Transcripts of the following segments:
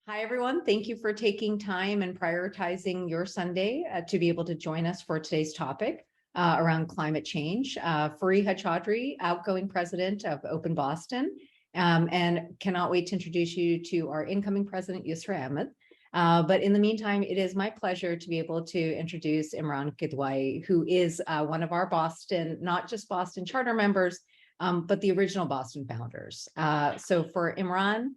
Hi, everyone. Thank you for taking time and prioritizing your Sunday to be able to join us for today's topic around climate change. Fariha Chaudhry, outgoing president of Open Boston, and cannot wait to introduce you to our incoming president, Yusra Ahmed. But in the meantime, it is my pleasure to be able to introduce Imran Kidwai, who is one of our Boston, not just Boston charter members, but the original Boston founders. So for Imran,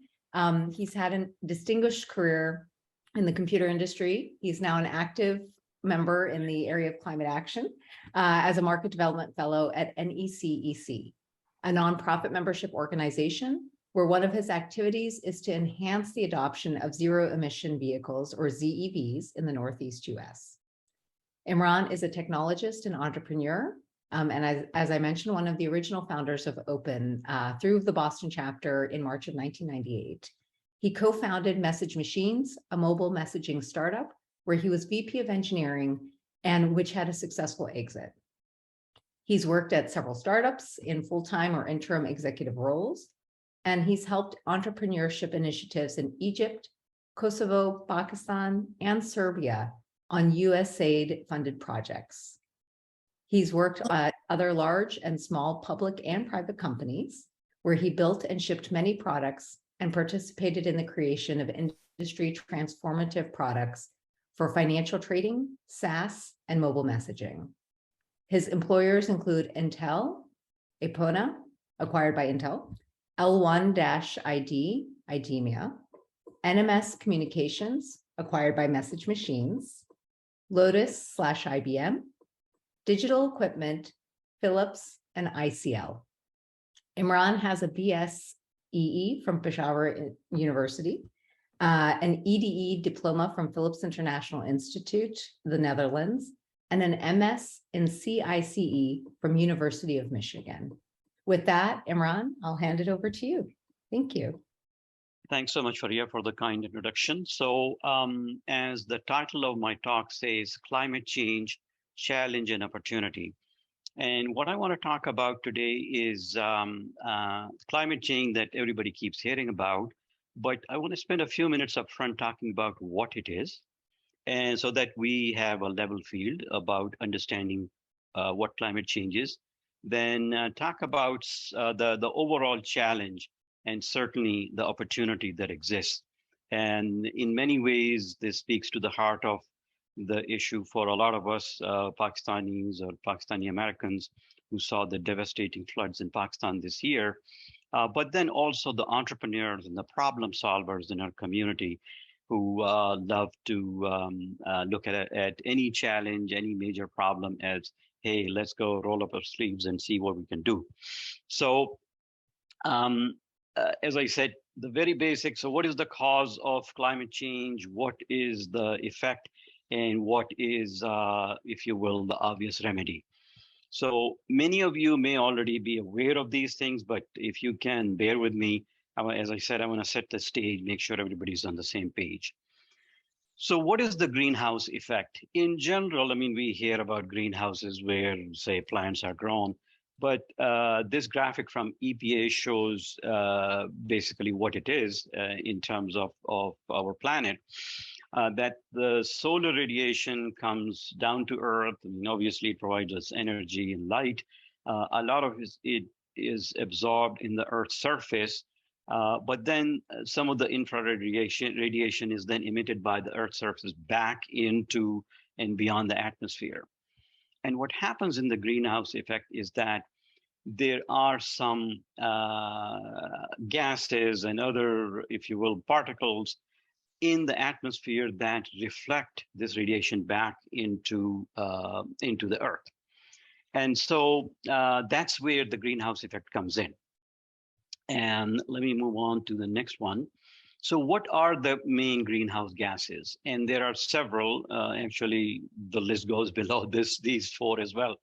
he's had a distinguished career in the computer industry. He's now an active member in the area of climate action as a market development fellow at NECEC, a nonprofit membership organization where one of his activities is to enhance the adoption of zero emission vehicles, or ZEVs, in the Northeast US. Imran is a technologist and entrepreneur. And as I mentioned, one of the original founders of Open through the Boston chapter in March of 1998. He co-founded Message Machines, a mobile messaging startup where he was VP of engineering and which had a successful exit. He's worked at several startups in full-time or interim executive roles, and he's helped entrepreneurship initiatives in Egypt, Kosovo, Pakistan, and Serbia on USAID-funded projects. He's worked at other large and small public and private companies where he built and shipped many products and participated in the creation of industry transformative products for financial trading, SaaS, and mobile messaging. His employers include Intel, Epona, acquired by Intel, L1-ID, IDEMIA, NMS Communications, acquired by Message Machines, Lotus/IBM, Digital Equipment, Philips, and ICL. Imran has a BS-EE from Peshawar University, an EDE diploma from Philips International Institute, the Netherlands, and an MS in CICE from University of Michigan. With that, Imran, I'll hand it over to you. Thank you. Thanks so much, Fariha, for the kind introduction. So as the title of my talk says, climate change, challenge and opportunity. And what I want to talk about today is climate change that everybody keeps hearing about, but I want to spend a few minutes up front talking about what it is, and so that we have a level field about understanding what climate change is. Then talk about the overall challenge and certainly the opportunity that exists. And in many ways, this speaks to the heart of the issue for a lot of us Pakistanis or Pakistani Americans who saw the devastating floods in Pakistan this year, but then also the entrepreneurs and the problem solvers in our community who love to look at any challenge, any major problem as, hey, let's go roll up our sleeves and see what we can do. So as I said, the very basics, so what is the cause of climate change? What is the effect? And what is, if you will, the obvious remedy. So many of you may already be aware of these things, but if you can bear with me, as I said, I want to set the stage, make sure everybody's on the same page. So what is the greenhouse effect? In general, I mean, we hear about greenhouses where, say, plants are grown, but this graphic from EPA shows basically what it is in terms of our planet. That the solar radiation comes down to Earth, and obviously it provides us energy and light. A lot of it is absorbed in the Earth's surface, but then some of the infrared radiation is then emitted by the Earth's surface back into and beyond the atmosphere. And what happens in the greenhouse effect is that there are some gases and other, if you will, particles in the atmosphere that reflect this radiation back into the Earth. And so that's where the greenhouse effect comes in. And let me move on to the next one. So what are the main greenhouse gases? And there are several, actually the list goes below these four as well.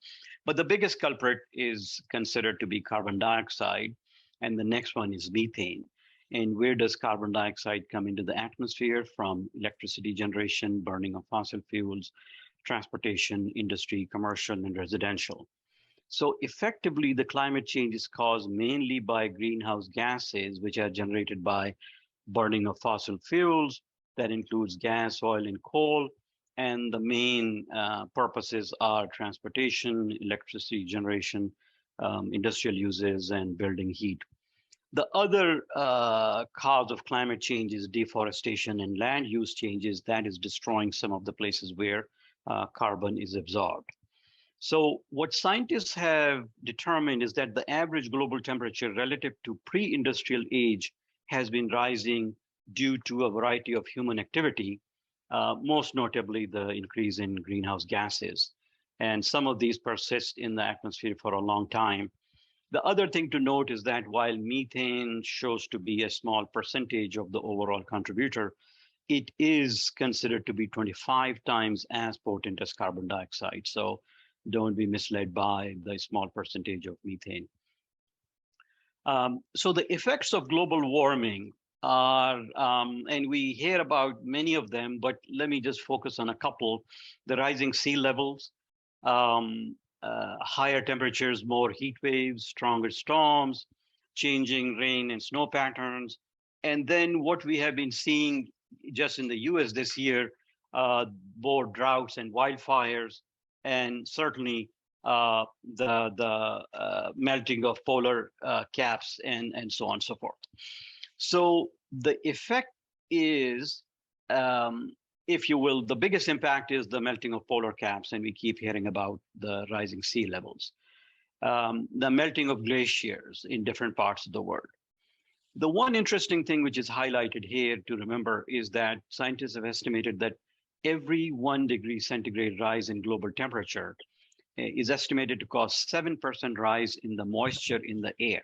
But the biggest culprit is considered to be carbon dioxide. And the next one is methane. And where does carbon dioxide come into the atmosphere? From electricity generation, burning of fossil fuels, transportation, industry, commercial, and residential. So effectively, the climate change is caused mainly by greenhouse gases, which are generated by burning of fossil fuels. That includes gas, oil, and coal. And the main purposes are transportation, electricity generation, industrial uses, and building heat. The other cause of climate change is deforestation and land use changes that is destroying some of the places where carbon is absorbed. So what scientists have determined is that the average global temperature relative to pre-industrial age has been rising due to a variety of human activity, most notably the increase in greenhouse gases. And some of these persist in the atmosphere for a long time. The other thing to note is that while methane shows to be a small percentage of the overall contributor, it is considered to be 25 times as potent as carbon dioxide. So don't be misled by the small percentage of methane. So the effects of global warming are, and we hear about many of them, but let me just focus on a couple. The rising sea levels, higher temperatures, more heat waves, stronger storms, changing rain and snow patterns. And then what we have been seeing just in the US this year, more droughts and wildfires, and certainly the melting of polar caps and so on and so forth. So the effect is, if you will, the biggest impact is the melting of polar caps, and we keep hearing about the rising sea levels, the melting of glaciers in different parts of the world. The one interesting thing which is highlighted here to remember is that scientists have estimated that every 1 degree centigrade rise in global temperature is estimated to cause 7% rise in the moisture in the air.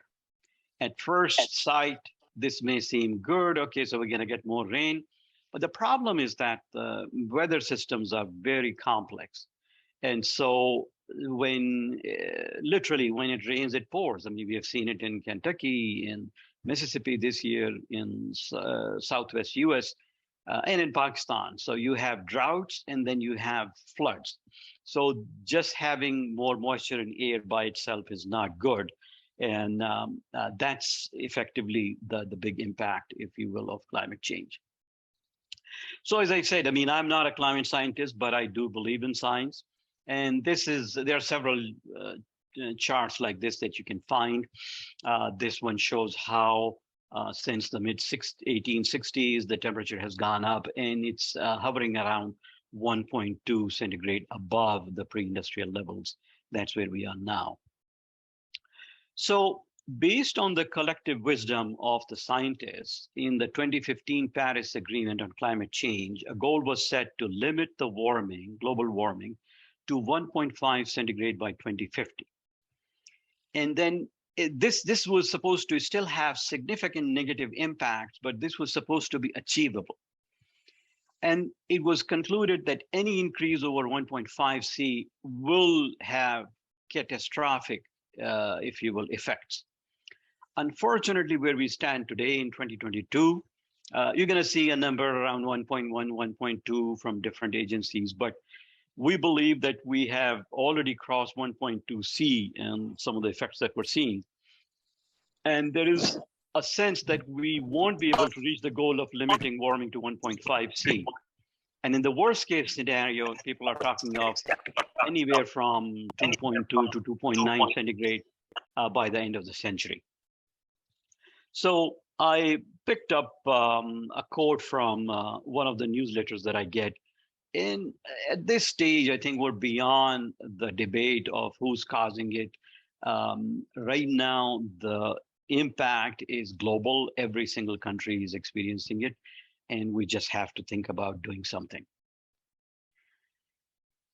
At first sight, this may seem good. Okay, so we're going to get more rain. But the problem is that the weather systems are very complex. And so when literally when it rains, it pours. I mean, we have seen it in Kentucky, in Mississippi this year, in Southwest US, and in Pakistan. So you have droughts and then you have floods. So just having more moisture in air by itself is not good. And that's effectively the big impact, if you will, of climate change. So as I said, I mean, I'm not a climate scientist, but I do believe in science. And there are several charts like this that you can find. This one shows how since the mid-1860s, the temperature has gone up, and it's hovering around 1.2 centigrade above the pre-industrial levels. That's where we are now. So based on the collective wisdom of the scientists, in the 2015 Paris Agreement on climate change, a goal was set to limit the warming, global warming, to 1.5 centigrade by 2050. And then this was supposed to still have significant negative impacts, but this was supposed to be achievable. And it was concluded that any increase over 1.5 C will have catastrophic, if you will, effects. Unfortunately, where we stand today in 2022, you're going to see a number around 1.1, 1.2 from different agencies, but we believe that we have already crossed 1.2 C and some of the effects that we're seeing. And there is a sense that we won't be able to reach the goal of limiting warming to 1.5 C. And in the worst case scenario, people are talking of anywhere from 2.2 to 2.9 centigrade by the end of the century. So I picked up a quote from one of the newsletters that I get. And at this stage, I think we're beyond the debate of who's causing it. Right now, the impact is global. Every single country is experiencing it, and we just have to think about doing something.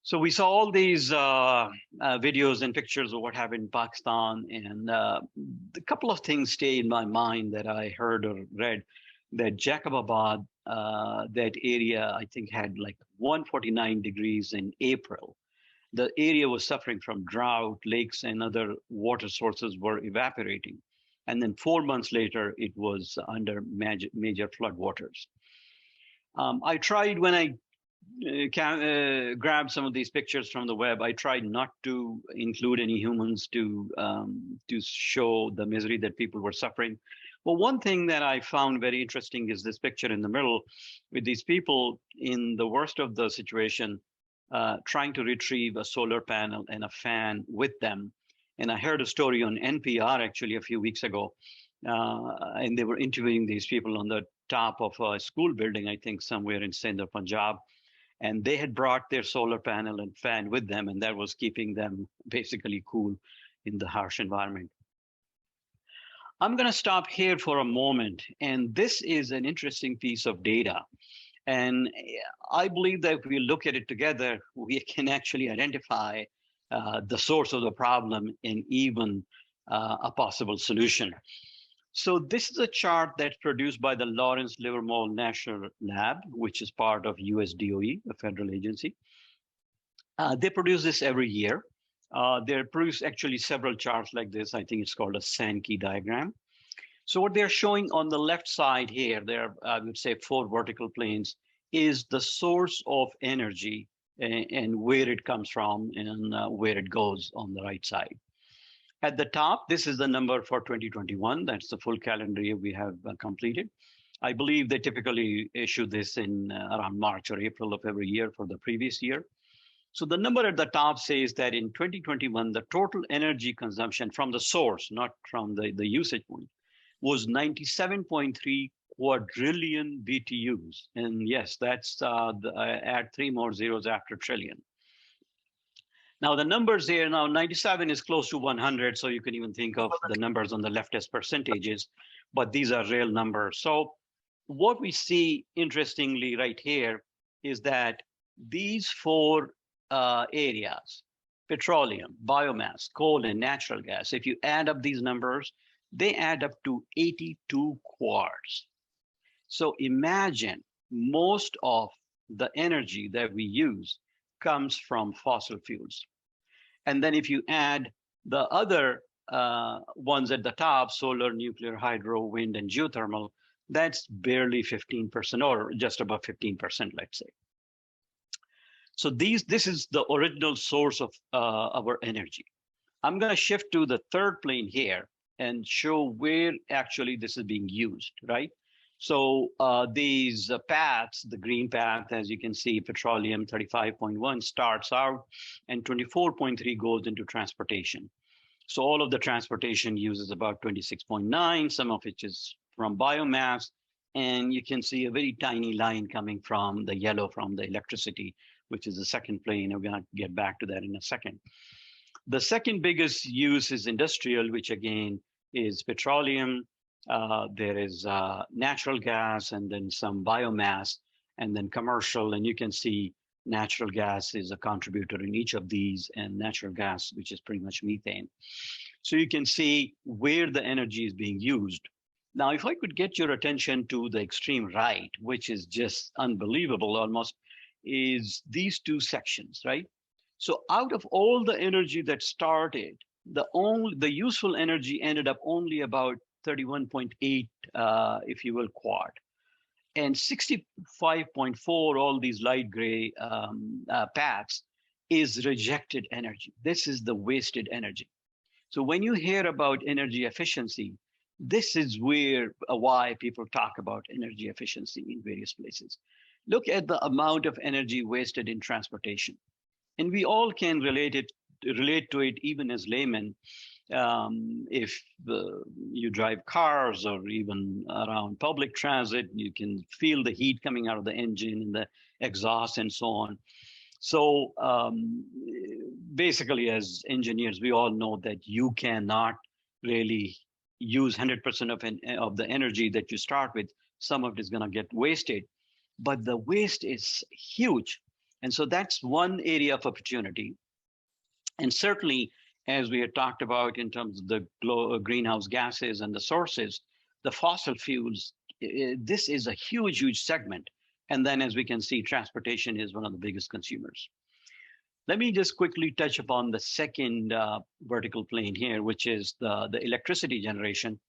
So we saw all these videos and pictures of what happened in Pakistan, and a couple of things stay in my mind that I heard or read. That Jacobabad, that area, I think had like 149 degrees in April. The area was suffering from drought, lakes and other water sources were evaporating. And then 4 months later, it was under major flood waters. I tried when I grabbed some of these pictures from the web, I tried not to include any humans to show the misery that people were suffering. Well, one thing that I found very interesting is this picture in the middle with these people in the worst of the situation, trying to retrieve a solar panel and a fan with them. And I heard a story on NPR actually a few weeks ago, and they were interviewing these people on the top of a school building, I think somewhere in Sindh, Punjab. And they had brought their solar panel and fan with them, and that was keeping them basically cool in the harsh environment. I'm going to stop here for a moment, and this is an interesting piece of data. And I believe that if we look at it together, we can actually identify the source of the problem and even a possible solution. So this is a chart that's produced by the Lawrence Livermore National Lab, which is part of US DOE, a federal agency. They produce this every year. They produce actually several charts like this. I think it's called a Sankey diagram. So what they're showing on the left side here, there I would say 4 vertical planes, is the source of energy and where it comes from and where it goes on the right side. At the top, this is the number for 2021. That's the full calendar year we have completed. I believe they typically issue this in around March or April of every year for the previous year. So the number at the top says that in 2021, the total energy consumption from the source, not from the usage point, was 97.3 quadrillion BTUs. And yes, that's add 3 more zeros after trillion. Now the numbers here, now 97 is close to 100, so you can even think of the numbers on the left as percentages, but these are real numbers. So what we see interestingly right here is that these 4 areas, petroleum, biomass, coal, and natural gas, if you add up these numbers, they add up to 82 quarts. So imagine most of the energy that we use comes from fossil fuels. And then if you add the other ones at the top, solar, nuclear, hydro, wind, and geothermal, that's barely 15% or just above 15%, let's say. So this is the original source of our energy. I'm going to shift to the third plane here and show where actually this is being used, right? So these paths, the green path, as you can see, petroleum 35.1 starts out and 24.3 goes into transportation. So all of the transportation uses about 26.9, some of which is from biomass. And you can see a very tiny line coming from the yellow from the electricity, which is the second plane. I'm going to get back to that in a second. The second biggest use is industrial, which again is petroleum. There is natural gas and then some biomass and then commercial. And you can see natural gas is a contributor in each of these, and natural gas, which is pretty much methane. So you can see where the energy is being used. Now, if I could get your attention to the extreme right, which is just unbelievable almost, is these 2 sections, right? So out of all the energy that started, the useful energy ended up only about 31.8, if you will, quad. And 65.4, all these light gray paths, is rejected energy. This is the wasted energy. So when you hear about energy efficiency, this is why people talk about energy efficiency in various places. Look at the amount of energy wasted in transportation. And we all can relate to it even as laymen. If you drive cars or even around public transit, you can feel the heat coming out of the engine and the exhaust and so on. So basically, as engineers, we all know that you cannot really use 100% of the energy that you start with. Some of it is going to get wasted, but the waste is huge. And so that's one area of opportunity. And certainly, as we had talked about in terms of the greenhouse gases and the sources, the fossil fuels, this is a huge, huge segment. And then as we can see, transportation is one of the biggest consumers. Let me just quickly touch upon the second vertical plane here, which is the electricity generation.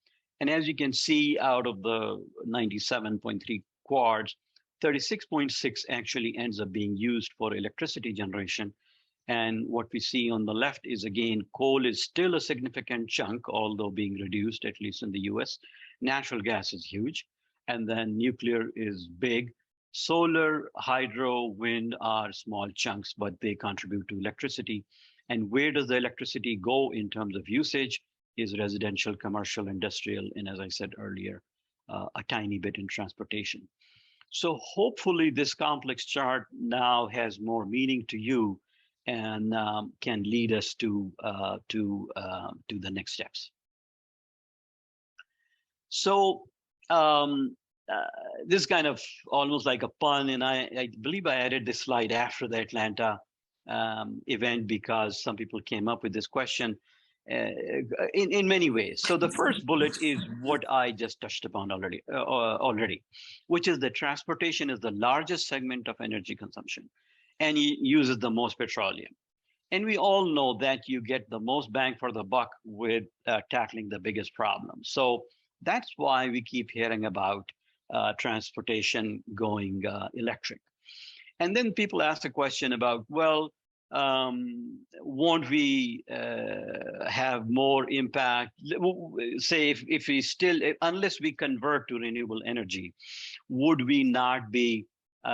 And as you can see, out of the 97.3 quads, 36.6 actually ends up being used for electricity generation. And what we see on the left is, again, coal is still a significant chunk, although being reduced, at least in the US. Natural gas is huge. And then nuclear is big. Solar, hydro, wind are small chunks, but they contribute to electricity. And where does the electricity go in terms of usage is residential, commercial, industrial, and as I said earlier, a tiny bit in transportation. So hopefully this complex chart now has more meaning to you and can lead us to the next steps. So this is kind of almost like a pun, and I believe I added this slide after the Atlanta event because some people came up with this question in many ways. So the first bullet is what I just touched upon already, which is that transportation is the largest segment of energy consumption and uses the most petroleum. And we all know that you get the most bang for the buck with tackling the biggest problem. So that's why we keep hearing about transportation going electric. And then people ask the question about, well, won't we have more impact? Say if we still, unless we convert to renewable energy, would we not be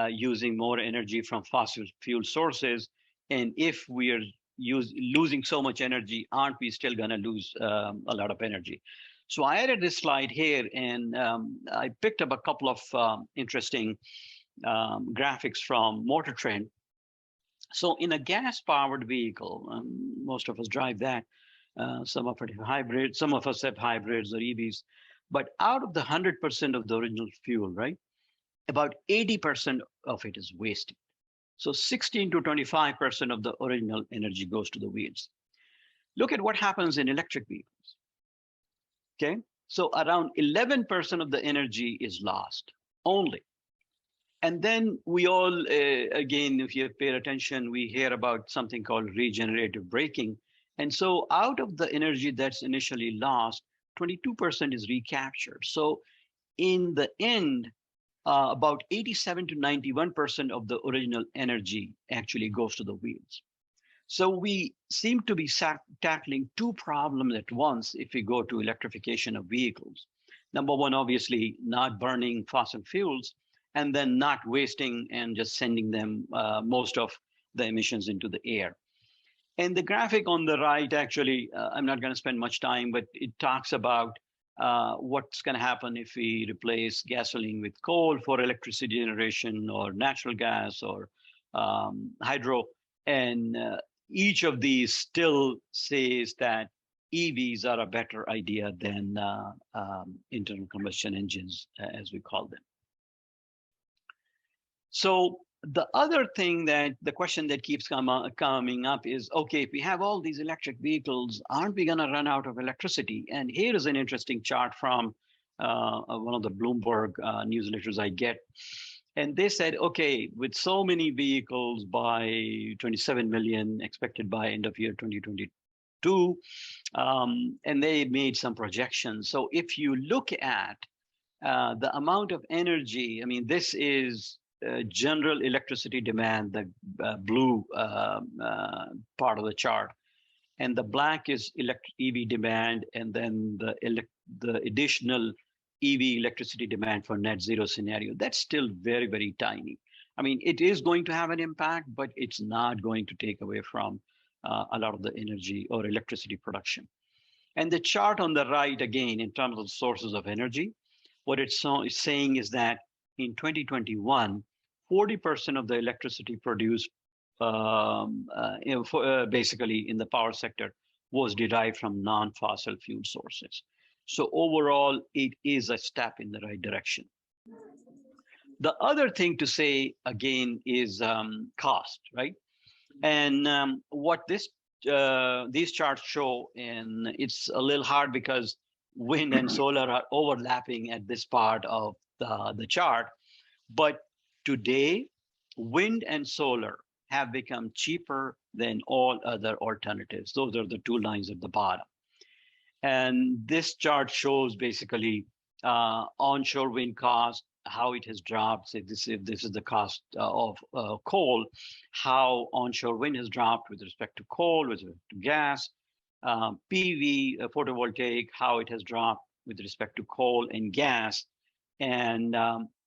using more energy from fossil fuel sources? And if we are losing so much energy, aren't we still going to lose a lot of energy? So I added this slide here, and I picked up a couple of interesting graphics from Motor Trend. So in a gas-powered vehicle, most of us drive that. Some of it have hybrids, some of us have hybrids or EVs. But out of the 100% of the original fuel, right, about 80% of it is wasted. So 16 to 25% of the original energy goes to the wheels. Look at what happens in electric vehicles. Okay, so around 11% of the energy is lost only. And then we all, again, if you pay attention, we hear about something called regenerative braking. And so out of the energy that's initially lost, 22% is recaptured. So in the end, about 87 to 91% of the original energy actually goes to the wheels. So we seem to be tackling two problems at once if we go to electrification of vehicles. Number one, obviously, not burning fossil fuels, and then not wasting and just sending them most of the emissions into the air. And the graphic on the right, actually, I'm not going to spend much time, but it talks about what's going to happen if we replace gasoline with coal for electricity generation, or natural gas, or hydro. And each of these still says that EVs are a better idea than internal combustion engines, as we call them. So the other thing that the question that keeps coming up is, okay, if we have all these electric vehicles, aren't we going to run out of electricity? And here is an interesting chart from one of the Bloomberg newsletters I get. And they said, okay, with so many vehicles by 27 million expected by end of year 2022, and they made some projections. So if you look at the amount of energy, I mean, this is general electricity demand, the blue part of the chart, and the black is EV demand, and then the additional EV electricity demand for net zero scenario. That's still very, very tiny. I mean, it is going to have an impact, but it's not going to take away from a lot of the energy or electricity production. And the chart on the right, again, in terms of sources of energy, what it's saying is that in 2021, 40% of the electricity produced basically in the power sector was derived from non-fossil fuel sources. So overall, it is a step in the right direction. The other thing to say, again, is cost, right? And what these charts show, and it's a little hard because wind and solar are overlapping at this part of the chart, but today, wind and solar have become cheaper than all other alternatives. Those are the two lines at the bottom. And this chart shows basically onshore wind cost, how it has dropped. Say this, if this is the cost of coal, how onshore wind has dropped with respect to coal, with respect to gas, PV, photovoltaic, how it has dropped with respect to coal and gas, and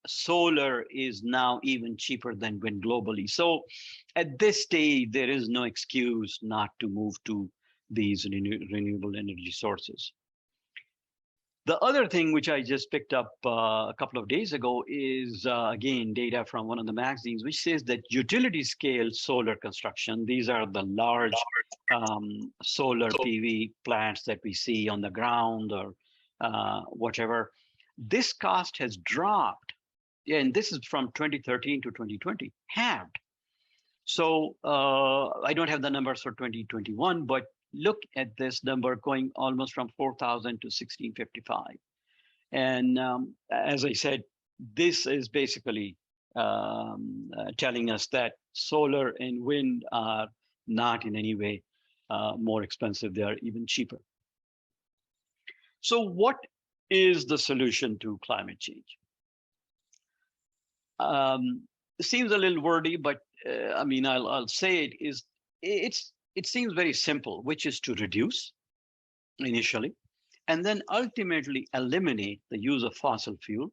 solar is now even cheaper than wind globally. So at this stage, there is no excuse not to move to these renewable energy sources. The other thing which I just picked up a couple of days ago is, again, data from one of the magazines, which says that utility scale solar construction, these are the large solar PV plants that we see on the ground or whatever, this cost has dropped. And this is from 2013 to 2020, halved. So I don't have the numbers for 2021, but look at this number going almost from 4,000 to 1,655. And as I said, this is basically telling us that solar and wind are not in any way more expensive. They are even cheaper. So what is the solution to climate change? It seems a little wordy, but I mean, I'll say it seems very simple, which is to reduce initially, and then ultimately eliminate the use of fossil fuel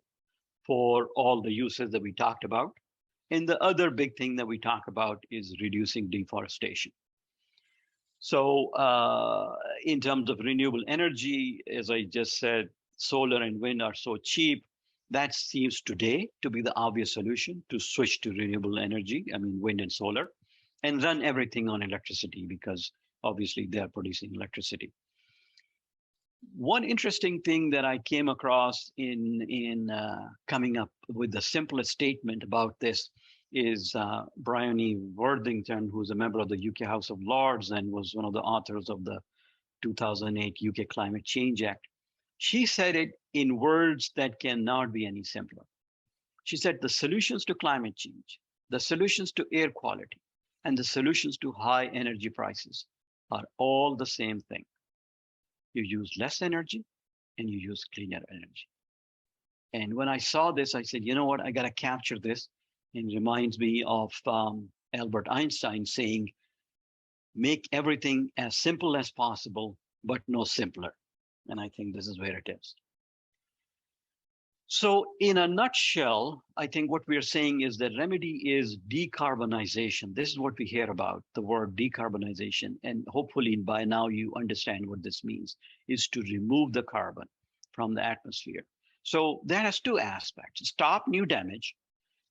for all the uses that we talked about. And the other big thing that we talk about is reducing deforestation. So in terms of renewable energy, as I just said, solar and wind are so cheap. That seems today to be the obvious solution, to switch to renewable energy, I mean, wind and solar, and run everything on electricity because obviously they are producing electricity. One interesting thing that I came across in coming up with the simplest statement about this is Bryony Worthington, who's a member of the UK House of Lords and was one of the authors of the 2008 UK Climate Change Act. She said it in words that cannot be any simpler. She said the solutions to climate change, the solutions to air quality, and the solutions to high energy prices are all the same thing. You use less energy and you use cleaner energy. And when I saw this, I said, you know what, I got to capture this. And it reminds me of Albert Einstein saying, make everything as simple as possible, but no simpler. And I think this is where it is. So in a nutshell, I think what we're saying is that remedy is decarbonization. This is what we hear about, the word decarbonization. And hopefully by now you understand what this means, is to remove the carbon from the atmosphere. So that has two aspects: stop new damage.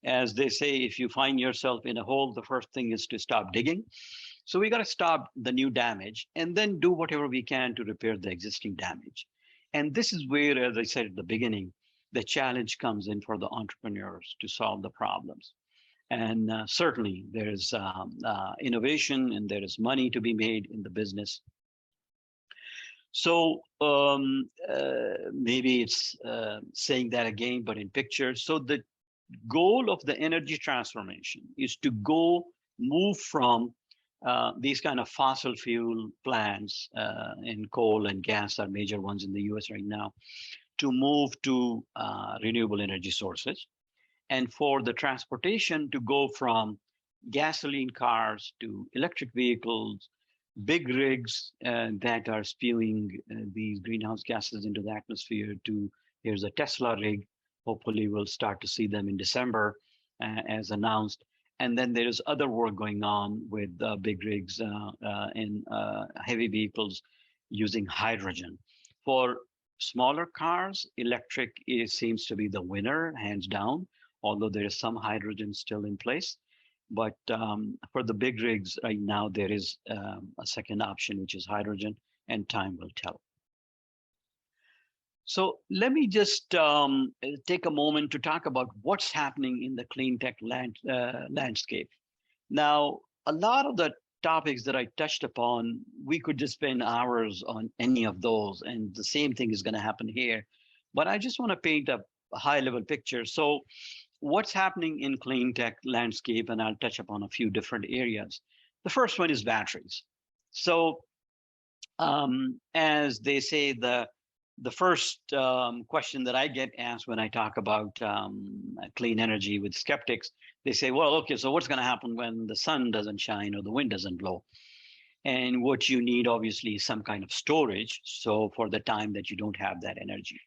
As they say, if you find yourself in a hole, the first thing is to stop digging. So we got to stop the new damage and then do whatever we can to repair the existing damage. And this is where, as I said at the beginning, the challenge comes in for the entrepreneurs to solve the problems. And certainly there is innovation and there is money to be made in the business. So maybe it's saying that again, but in pictures. So the goal of the energy transformation is to move from these kind of fossil fuel plants, and coal and gas are major ones in the US right now, to move to renewable energy sources. And for the transportation to go from gasoline cars to electric vehicles, big rigs that are spewing these greenhouse gases into the atmosphere, to here's a Tesla rig. Hopefully we'll start to see them in December as announced. And then there is other work going on with big rigs and heavy vehicles using hydrogen. For smaller cars, electric seems to be the winner, hands down, although there is some hydrogen still in place. But for the big rigs right now, there is a second option, which is hydrogen, and time will tell. So let me just take a moment to talk about what's happening in the clean tech landscape. Now, a lot of the topics that I touched upon, we could just spend hours on any of those, and the same thing is going to happen here. But I just want to paint a high-level picture. So what's happening in clean tech landscape, and I'll touch upon a few different areas. The first one is batteries. So as they say, the the first question that I get asked when I talk about clean energy with skeptics, they say, well, okay, so what's going to happen when the sun doesn't shine or the wind doesn't blow? And what you need, obviously, is some kind of storage. So for the time that you don't have that energy.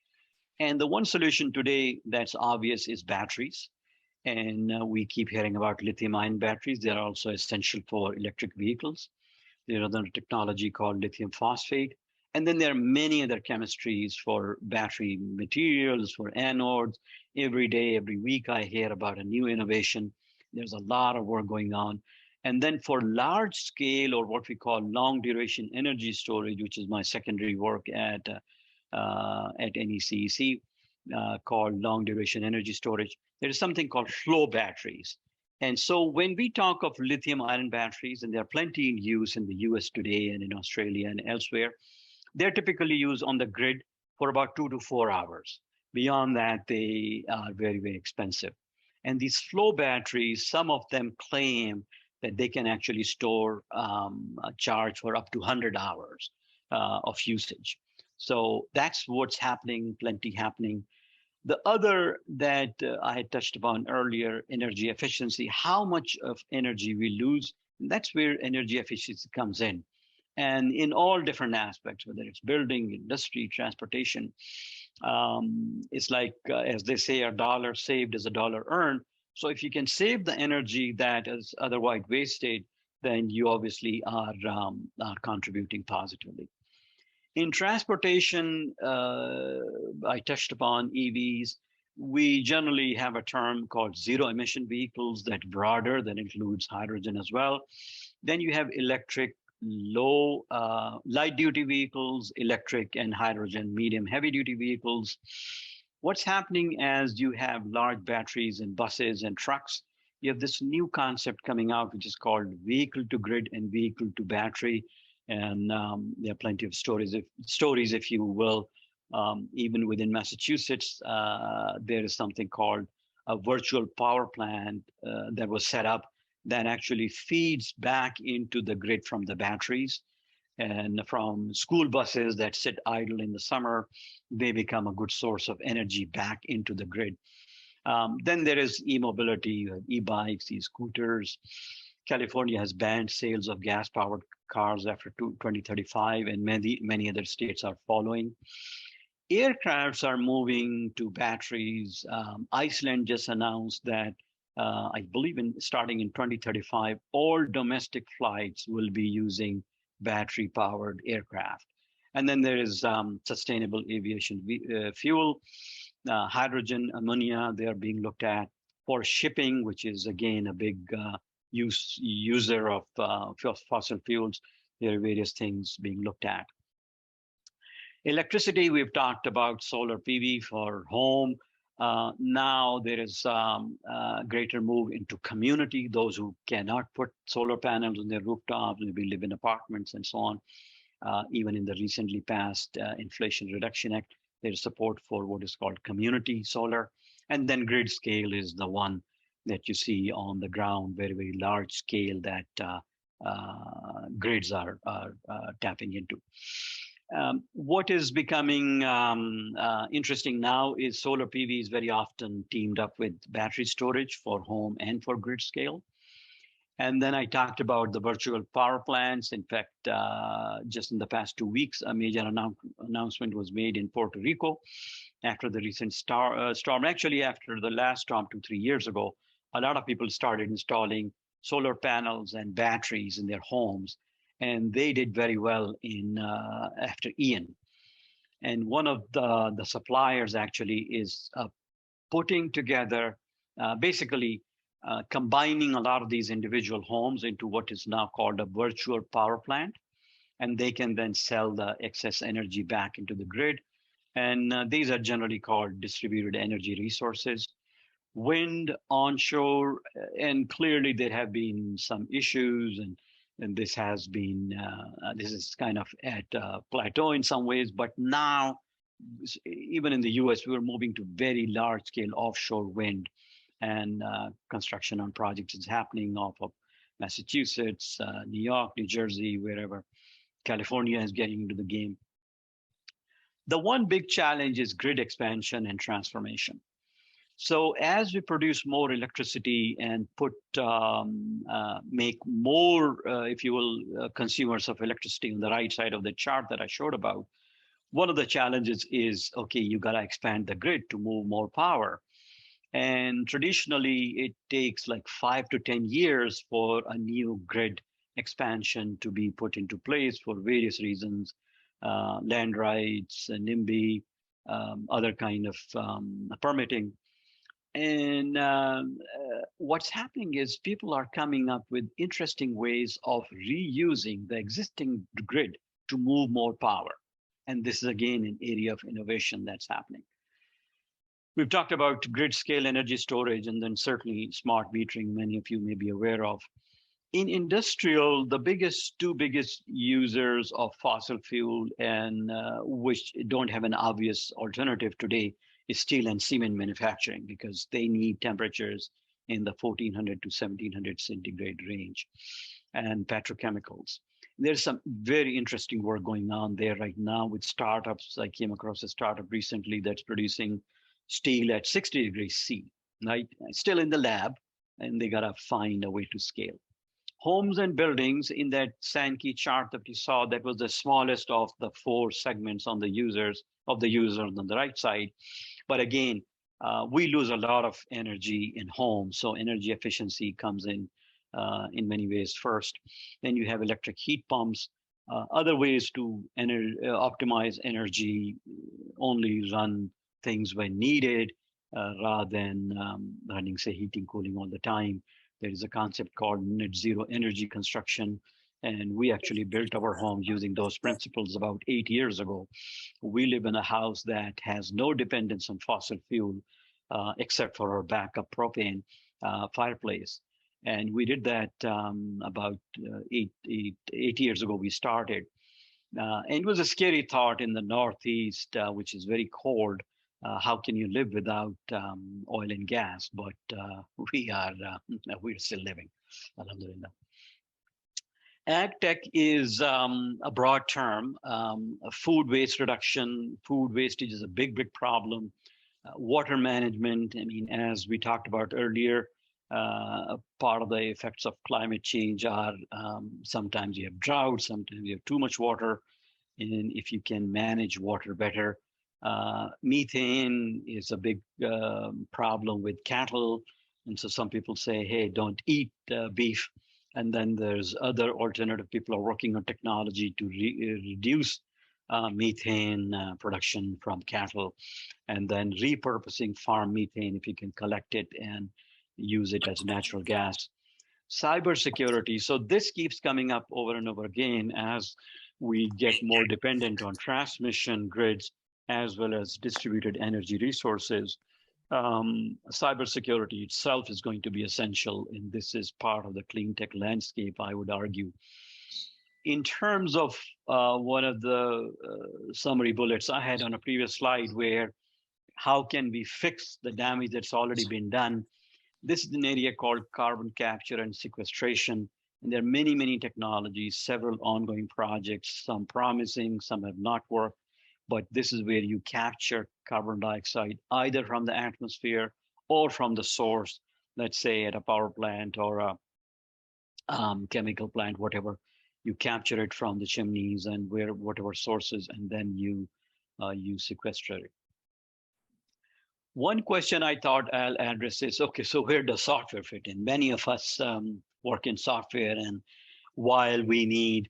And the one solution today that's obvious is batteries. And we keep hearing about lithium-ion batteries. They're also essential for electric vehicles. There's another technology called lithium phosphate. And then there are many other chemistries for battery materials, for anodes. Every day, every week, I hear about a new innovation. There's a lot of work going on. And then for large scale, or what we call long duration energy storage, which is my secondary work at NECEC, called long duration energy storage, there is something called flow batteries. And so when we talk of lithium ion batteries, and there are plenty in use in the US today and in Australia and elsewhere, they're typically used on the grid for about 2 to 4 hours. Beyond that, they are very, very expensive. And these flow batteries, some of them claim that they can actually store a charge for up to 100 hours of usage. So that's what's happening, plenty happening. The other that I had touched upon earlier, energy efficiency, how much of energy we lose, that's where energy efficiency comes in. And in all different aspects, whether it's building, industry, transportation, it's like, as they say, a dollar saved is a dollar earned. So if you can save the energy that is otherwise wasted, then you obviously are contributing positively. In transportation, I touched upon EVs. We generally have a term called zero emission vehicles that's broader, that includes hydrogen as well. Then you have electric, low, light duty vehicles, electric and hydrogen, medium, heavy duty vehicles. What's happening as you have large batteries in buses and trucks, you have this new concept coming out, which is called vehicle to grid and vehicle to battery. And there are plenty of stories, if you will. Even within Massachusetts, there is something called a virtual power plant that was set up that actually feeds back into the grid from the batteries. And from school buses that sit idle in the summer, they become a good source of energy back into the grid. Then there is e-mobility, e-bikes, e-scooters. California has banned sales of gas-powered cars after 2035, and many other states are following. Aircrafts are moving to batteries. Iceland just announced that I believe starting in 2035, all domestic flights will be using battery-powered aircraft. And then there is sustainable aviation fuel, hydrogen, ammonia. They are being looked at for shipping, which is again a big user of fossil fuels. There are various things being looked at. Electricity, we've talked about solar PV for home. Now there is a greater move into community, those who cannot put solar panels on their rooftops, maybe live in apartments and so on. Even in the recently passed Inflation Reduction Act, there's support for what is called community solar. And then grid scale is the one that you see on the ground, very, very large scale that grids are tapping into. What is becoming interesting now is solar PV is very often teamed up with battery storage for home and for grid scale. And then I talked about the virtual power plants. In fact, just in the past 2 weeks, a major announcement was made in Puerto Rico after the recent storm. Actually, after the last storm 2-3 years ago, a lot of people started installing solar panels and batteries in their homes. And they did very well in after Ian. And one of the suppliers actually is putting together, basically combining a lot of these individual homes into what is now called a virtual power plant. And they can then sell the excess energy back into the grid. And these are generally called distributed energy resources. Wind, onshore, and clearly there have been some issues, and this has been, this is kind of at a plateau in some ways, but now, even in the US, we're moving to very large scale offshore wind, and construction on projects is happening off of Massachusetts, New York, New Jersey, wherever. California is getting into the game. The one big challenge is grid expansion and transformation. So as we produce more electricity and make more, if you will, consumers of electricity on the right side of the chart that I showed about, one of the challenges is, okay, you got to expand the grid to move more power. And traditionally, it takes like 5 to 10 years for a new grid expansion to be put into place for various reasons, land rights, NIMBY, other kind of permitting. And what's happening is people are coming up with interesting ways of reusing the existing grid to move more power. And this is, again, an area of innovation that's happening. We've talked about grid scale energy storage and then certainly smart metering, many of you may be aware of. In industrial, the two biggest users of fossil fuel and which don't have an obvious alternative today is steel and cement manufacturing, because they need temperatures in the 1400 to 1700 centigrade range, and petrochemicals. There's some very interesting work going on there right now with startups. I came across a startup recently that's producing steel at 60 degrees C, right? Still in the lab, and they gotta find a way to scale. Homes and buildings, in that Sankey chart that you saw, that was the smallest of the 4 segments on the users on the right side. But again, we lose a lot of energy in homes, so energy efficiency comes in many ways first. Then you have electric heat pumps, other ways to optimize energy, only run things when needed, rather than running, say, heating, cooling all the time. There is a concept called net zero energy construction, and we actually built our homes using those principles about 8 years ago. We live in a house that has no dependence on fossil fuel, except for our backup propane fireplace. And we did that about eight years ago. We started, and it was a scary thought in the Northeast, which is very cold. How can you live without oil and gas? But we're still living, alhamdulillah. Ag tech is a broad term. Food waste reduction, food wastage is a big, big problem. Water management, I mean, as we talked about earlier, part of the effects of climate change are sometimes you have drought, sometimes you have too much water, and if you can manage water better. Methane is a big problem with cattle, and so some people say, hey, don't eat beef. And then there's other alternative. People are working on technology to reduce methane production from cattle, and then repurposing farm methane if you can collect it and use it as natural gas. Cybersecurity. So this keeps coming up over and over again as we get more dependent on transmission grids as well as distributed energy resources. Cybersecurity itself is going to be essential, and this is part of the clean tech landscape, I would argue. In terms of one of the summary bullets I had on a previous slide, where how can we fix the damage that's already been done? This is an area called carbon capture and sequestration. And there are many, many technologies, several ongoing projects, some promising, some have not worked. But this is where you capture carbon dioxide, either from the atmosphere or from the source, let's say at a power plant or a chemical plant, whatever. You capture it from the chimneys and whatever sources, and then you sequester it. One question I thought I'll address is, okay, so where does software fit in? Many of us work in software, and while we need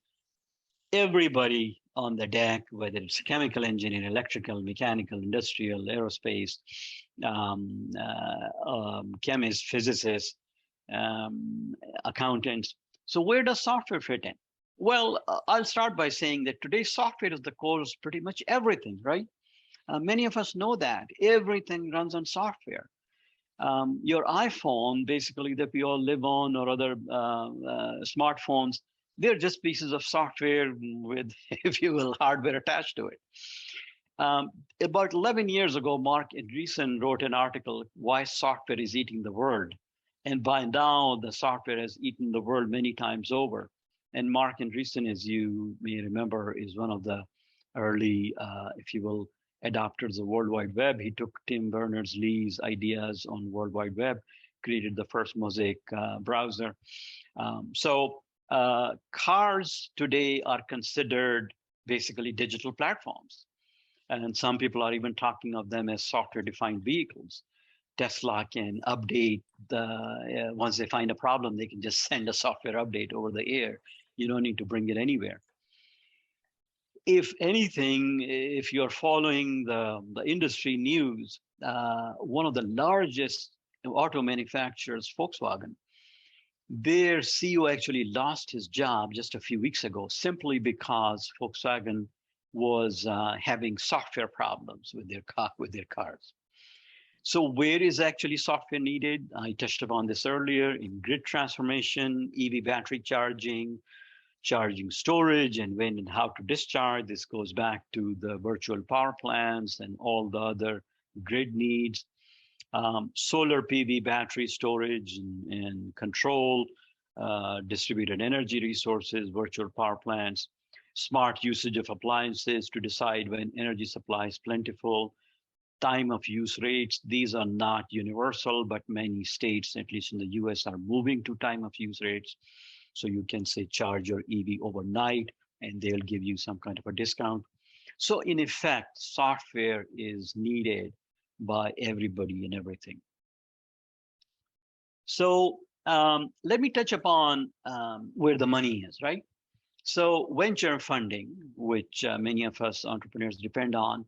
everybody on the deck, whether it's chemical engineer, electrical, mechanical, industrial, aerospace, chemists, physicists, accountants. So where does software fit in? Well, I'll start by saying that today's software is the core of pretty much everything, right? Many of us know that everything runs on software. Your iPhone, basically, that we all live on, or other smartphones, they're just pieces of software with, if you will, hardware attached to it. About 11 years ago, Mark Andreessen wrote an article, Why Software is Eating the World. And by now, the software has eaten the world many times over. And Mark Andreessen, as you may remember, is one of the early, if you will, adopters of World Wide Web. He took Tim Berners-Lee's ideas on World Wide Web, created the first Mosaic browser. Cars today are considered basically digital platforms. And some people are even talking of them as software-defined vehicles. Tesla can update once they find a problem, they can just send a software update over the air. You don't need to bring it anywhere. If anything, if you're following the industry news, one of the largest auto manufacturers, Volkswagen, their CEO actually lost his job just a few weeks ago simply because Volkswagen was having software problems with their cars. So where is actually software needed? I touched upon this earlier in grid transformation, EV battery charging storage, and when and how to discharge. This goes back to the virtual power plants and all the other grid needs. Solar PV battery storage and control, distributed energy resources, virtual power plants, smart usage of appliances to decide when energy supply is plentiful, time of use rates. These are not universal, but many states, at least in the US, are moving to time of use rates. So you can say charge your EV overnight and they'll give you some kind of a discount. So in effect, software is needed by everybody and everything. So let me touch upon where the money is, right? So venture funding, which many of us entrepreneurs depend on,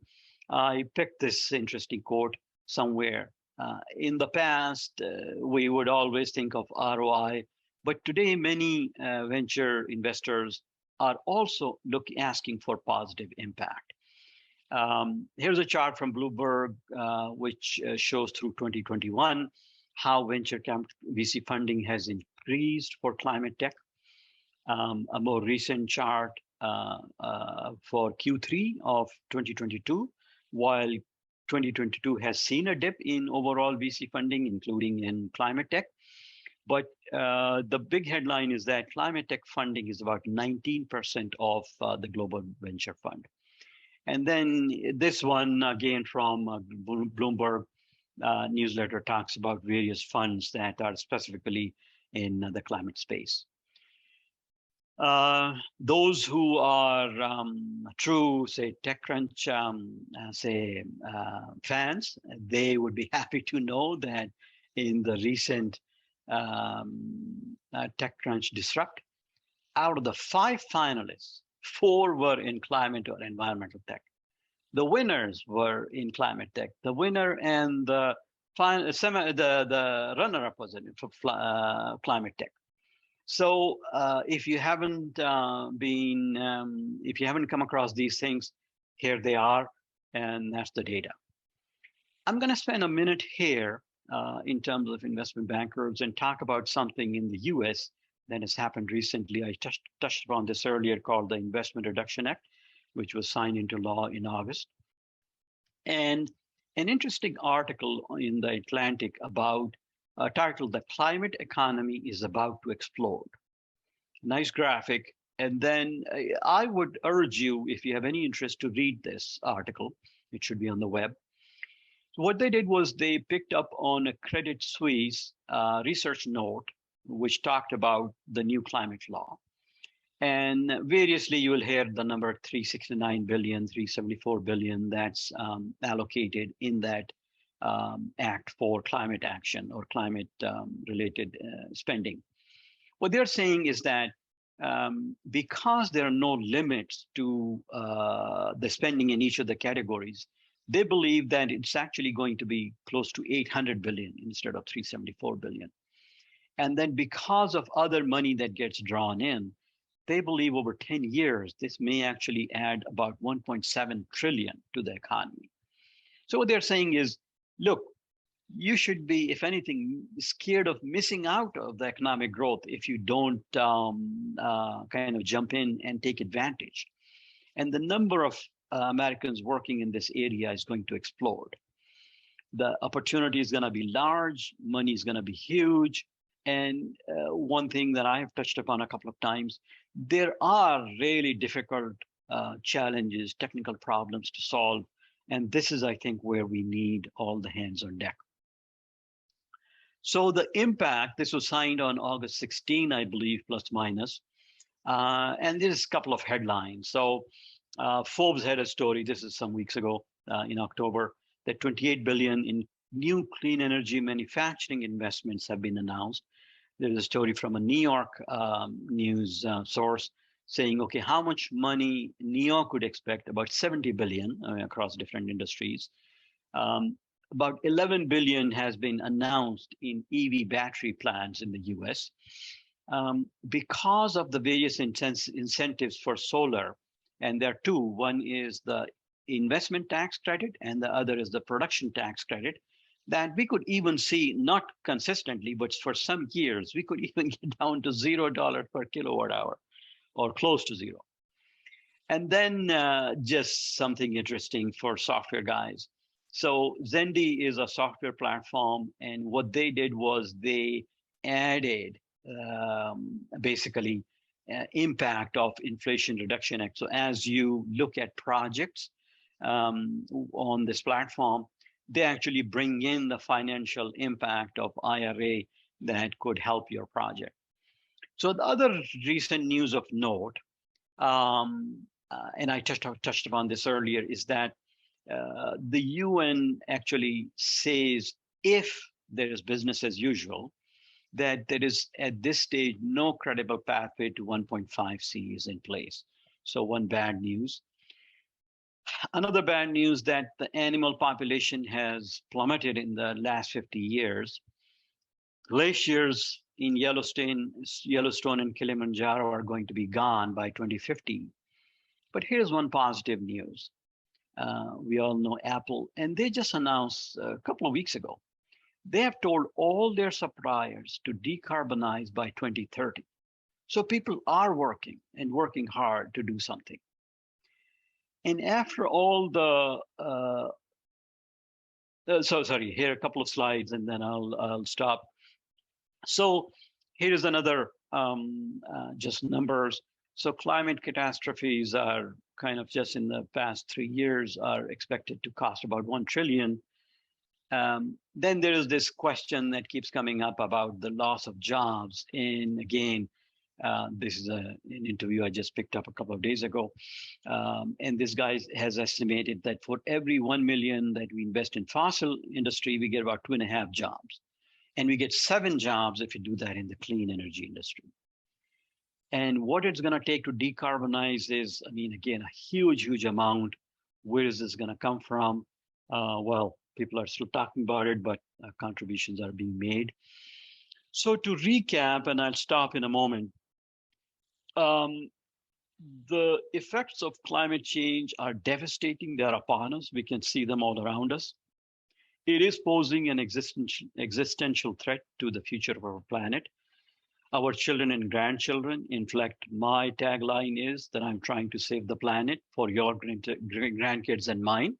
I picked this interesting quote somewhere. In the past, we would always think of ROI, but today many venture investors are also asking for positive impact. Here's a chart from Bloomberg, which shows through 2021 how venture VC funding has increased for climate tech. A more recent chart for Q3 of 2022, while 2022 has seen a dip in overall VC funding, including in climate tech. But the big headline is that climate tech funding is about 19% of the global venture fund. And then this one, again, from Bloomberg newsletter, talks about various funds that are specifically in the climate space. Those who are true, say, TechCrunch, fans, they would be happy to know that in the recent TechCrunch Disrupt, out of the 5 finalists, 4 were in climate or environmental tech. The winners were in climate tech. The winner and the runner-up was in climate tech. So if you haven't come across these things, here they are, and that's the data. I'm going to spend a minute here in terms of investment bankers and talk about something in the US that has happened recently. I touched upon this earlier, called the Investment Reduction Act, which was signed into law in August. And an interesting article in the Atlantic about titled "The Climate Economy is About to Explode." Nice graphic. And then I would urge you, if you have any interest, to read this article. It should be on the web. So what they did was they picked up on a Credit Suisse research note, which talked about the new climate law. And variously, you will hear the number 369 billion, 374 billion that's allocated in that act for climate action or climate related spending. What they're saying is that because there are no limits to the spending in each of the categories, they believe that it's actually going to be close to 800 billion instead of 374 billion. And then because of other money that gets drawn in, they believe over 10 years, this may actually add about 1.7 trillion to the economy. So what they're saying is, look, you should be, if anything, scared of missing out of the economic growth if you don't kind of jump in and take advantage. And the number of Americans working in this area is going to explode. The opportunity is going to be large, money is going to be huge. And one thing that I have touched upon a couple of times, there are really difficult challenges, technical problems to solve. And this is, I think, where we need all the hands on deck. So the impact, this was signed on August 16, I believe, plus minus. And there's a couple of headlines. So Forbes had a story, this is some weeks ago in October, that 28 billion in new clean energy manufacturing investments have been announced. There's a story from a New York news source saying, okay, how much money New York could expect? About 70 billion across different industries. About 11 billion has been announced in EV battery plants in the US. Because of the various incentives for solar, and there are two. One is the investment tax credit, and the other is the production tax credit, that we could even see, not consistently, but for some years, we could even get down to $0 per kilowatt hour or close to zero. And then just something interesting for software guys. So Zendy is a software platform, and what they did was they added basically impact of Inflation Reduction Act. So as you look at projects on this platform, they actually bring in the financial impact of IRA that could help your project. So the other recent news of note, and I touched upon this earlier, is that the UN actually says if there is business as usual, that there is at this stage no credible pathway to 1.5C is in place. So one bad news. Another bad news that the animal population has plummeted in the last 50 years. Glaciers in Yellowstone and Kilimanjaro are going to be gone by 2050. But here's one positive news. We all know Apple, and they just announced a couple of weeks ago, they have told all their suppliers to decarbonize by 2030. So people are working and working hard to do something. And after all the, here are a couple of slides and then I'll stop. So here is another just numbers. So climate catastrophes are kind of just in the past 3 years are expected to cost about 1 trillion. Then there is this question that keeps coming up about the loss of jobs. And again, this is an interview I just picked up a couple of days ago. And this guy has estimated that for every 1 million that we invest in fossil industry, we get about 2.5 jobs. And we get 7 jobs if you do that in the clean energy industry. And what it's going to take to decarbonize is, I mean, again, a huge amount. Where is this going to come from? Well, people are still talking about it, but contributions are being made. So to recap, and I'll stop in a moment, the effects of climate change are devastating. They're upon us. We can see them all around us. It is posing an existential threat to the future of our planet, our children and grandchildren. In fact, my tagline is that I'm trying to save the planet for your grandkids and mine.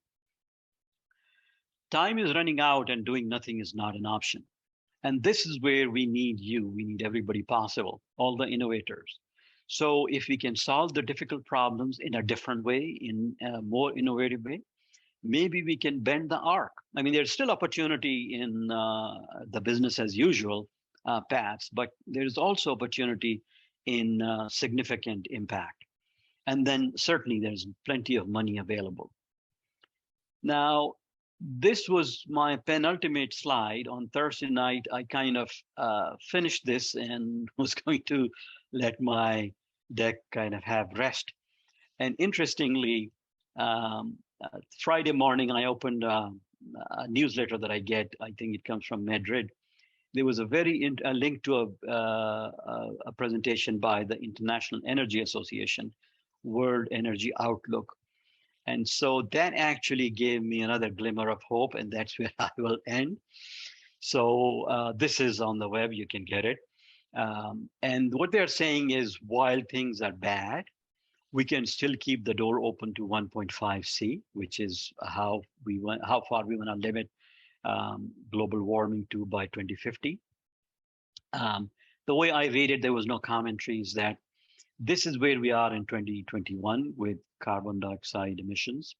Time is running out and doing nothing is not an option. And this is where we need you. We need everybody possible, all the innovators. So if we can solve the difficult problems in a different way, in a more innovative way, maybe we can bend the arc. I mean, there's still opportunity in the business as usual paths, but there's also opportunity in significant impact. And then certainly there's plenty of money available. Now, this was my penultimate slide. On Thursday night, I kind of finished this and was going to let my deck kind of have rest. And interestingly, Friday morning, I opened a newsletter that I get. I think it comes from Madrid. There was a link to a presentation by the International Energy Association, World Energy Outlook. And so that actually gave me another glimmer of hope, and that's where I will end. So this is on the web, you can get it. And what they're saying is, while things are bad, we can still keep the door open to 1.5C, which is how far we want to limit global warming to by 2050. The way I read it, there was no commentaries that This is where we are in 2021 with carbon dioxide emissions.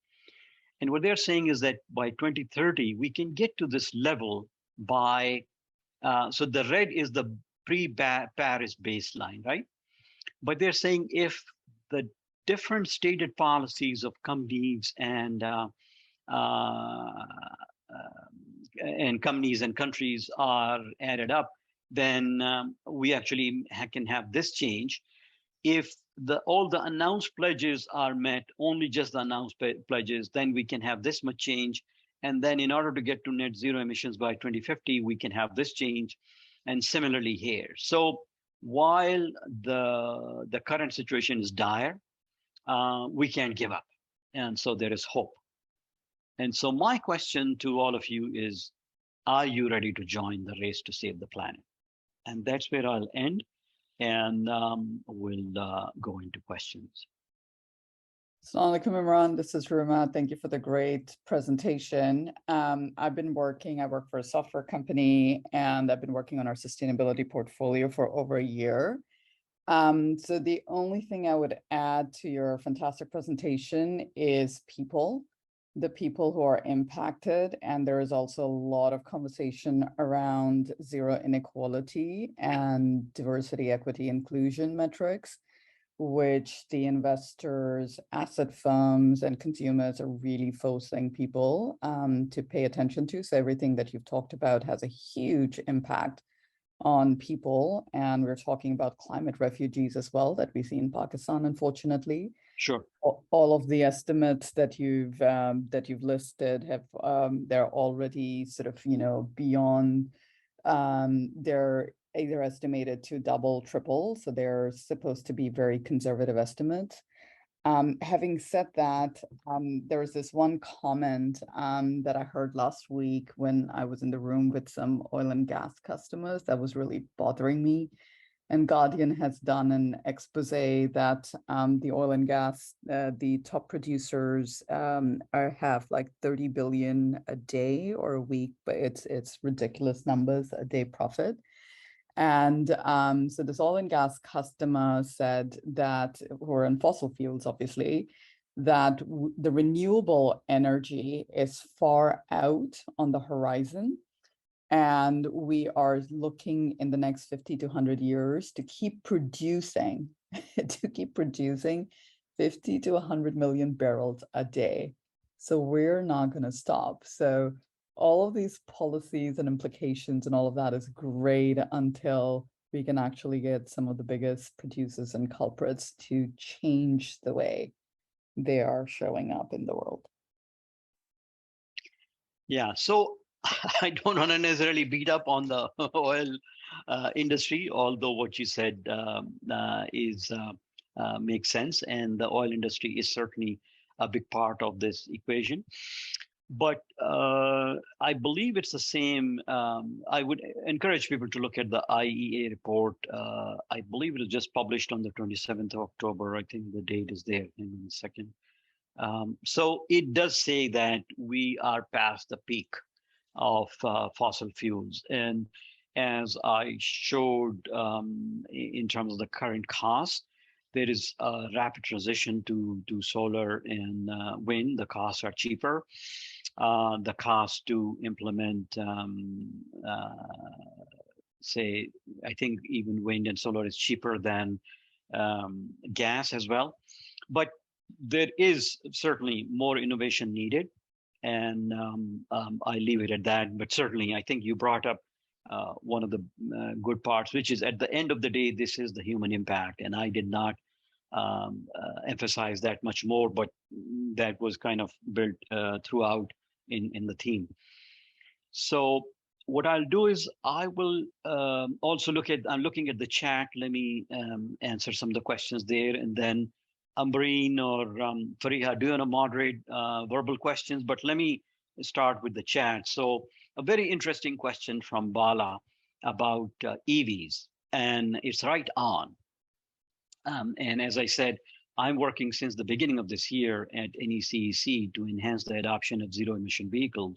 And what they're saying is that by 2030, we can get to this level by, so the red is the pre-Paris baseline, right? But they're saying if the different stated policies of companies uh, and companies and countries are added up, then we actually can have this change. If all the announced pledges are met, only just the announced pledges, then we can have this much change. And then in order to get to net zero emissions by 2050, we can have this change. And similarly here. So while the current situation is dire, we can't give up. And so there is hope. And so my question to all of you is, are you ready to join the race to save the planet? And that's where I'll end, and we'll go into questions. Assalamu alaikum, Imran. This is Ruma. Thank you for the great presentation. I work for a software company, and I've been working on our sustainability portfolio for over a year. So the only thing I would add to your fantastic presentation is people, the people who are impacted. And there is also a lot of conversation around zero inequality and diversity, equity, inclusion metrics, which the investors, asset firms, and consumers are really forcing people to pay attention to. So everything that you've talked about has a huge impact on people. And we're talking about climate refugees as well that we see in Pakistan, unfortunately. Sure. All of the estimates that you've listed have they're already sort of, beyond they're either estimated to double, triple, so they're supposed to be very conservative estimates. Having said that, there was this one comment that I heard last week when I was in the room with some oil and gas customers that was really bothering me. And Guardian has done an expose that the oil and gas, the top producers have like 30 billion a day or a week, but it's ridiculous numbers a day profit. And so this oil and gas customer said that, who are in fossil fuels, obviously, that the renewable energy is far out on the horizon. And we are looking in the next 50 to 100 years to keep producing, 50 to 100 million barrels a day. So we're not going to stop. So all of these policies and implications and all of that is great until we can actually get some of the biggest producers and culprits to change the way they are showing up in the world. Yeah, so I don't want to necessarily beat up on the oil industry, although what you said makes sense, and the oil industry is certainly a big part of this equation. But I believe it's the same. I would encourage people to look at the IEA report. I believe it was just published on the 27th of October. I think the date is there in a second. So it does say that we are past the peak of fossil fuels. And as I showed in terms of the current cost, there is a rapid transition to solar and wind. The costs are cheaper. The cost to implement, say, I think even wind and solar is cheaper than gas as well. But there is certainly more innovation needed. And I leave it at that. But certainly, I think you brought up one of the good parts, which is at the end of the day, this is the human impact. And I did not emphasize that much more, but that was kind of built throughout in the theme. So what I'll do is I will also I'm looking at the chat. Let me answer some of the questions there, and then Ambreen or Fariha, do you want to moderate verbal questions? But let me start with the chat. So a very interesting question from Bala about EVs, and it's right on. And as I said, I'm working since the beginning of this year at NECEC to enhance the adoption of zero emission vehicles.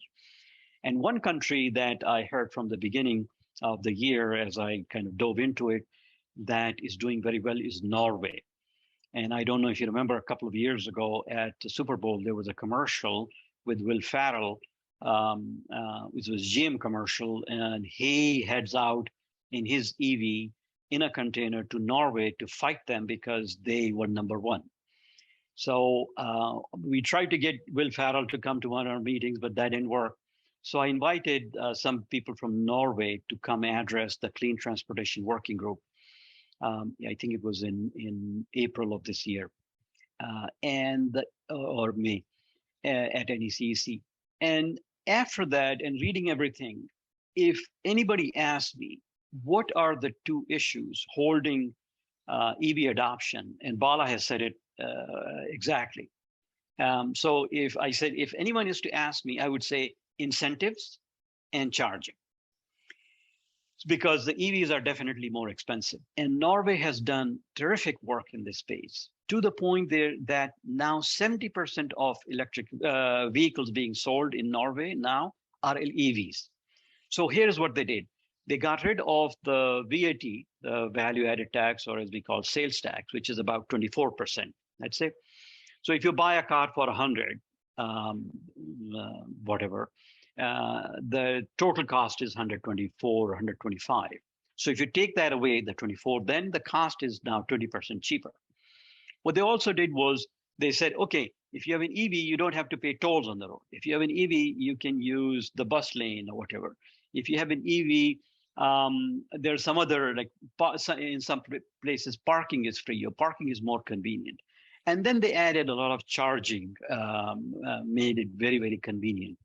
And one country that I heard from the beginning of the year, as I kind of dove into it, that is doing very well is Norway. And I don't know if you remember a couple of years ago at the Super Bowl, there was a commercial with Will Ferrell, which was GM commercial, and he heads out in his EV in a container to Norway to fight them because they were number one. So we tried to get Will Ferrell to come to one of our meetings, but that didn't work. So I invited some people from Norway to come address the Clean Transportation Working Group. I think it was in April of this year, or May at NECEC. And after that, and reading everything, if anybody asks me, what are the two issues holding EV adoption? And Bala has said it exactly. So if anyone is to ask me, I would say incentives and charging. It's because the EVs are definitely more expensive. And Norway has done terrific work in this space, to the point there that now 70% of electric vehicles being sold in Norway now are EVs. So here's what they did. They got rid of the VAT, the value added tax, or as we call sales tax, which is about 24%, let's say. So if you buy a car for 100, whatever, the total cost is 124, 125. So if you take that away, the 24, then the cost is now 20% cheaper. What they also did was they said, okay, if you have an EV, you don't have to pay tolls on the road. If you have an EV, you can use the bus lane or whatever. If you have an EV, there's some other, like in some places, parking is free or parking is more convenient. And then they added a lot of charging, made it very, very convenient.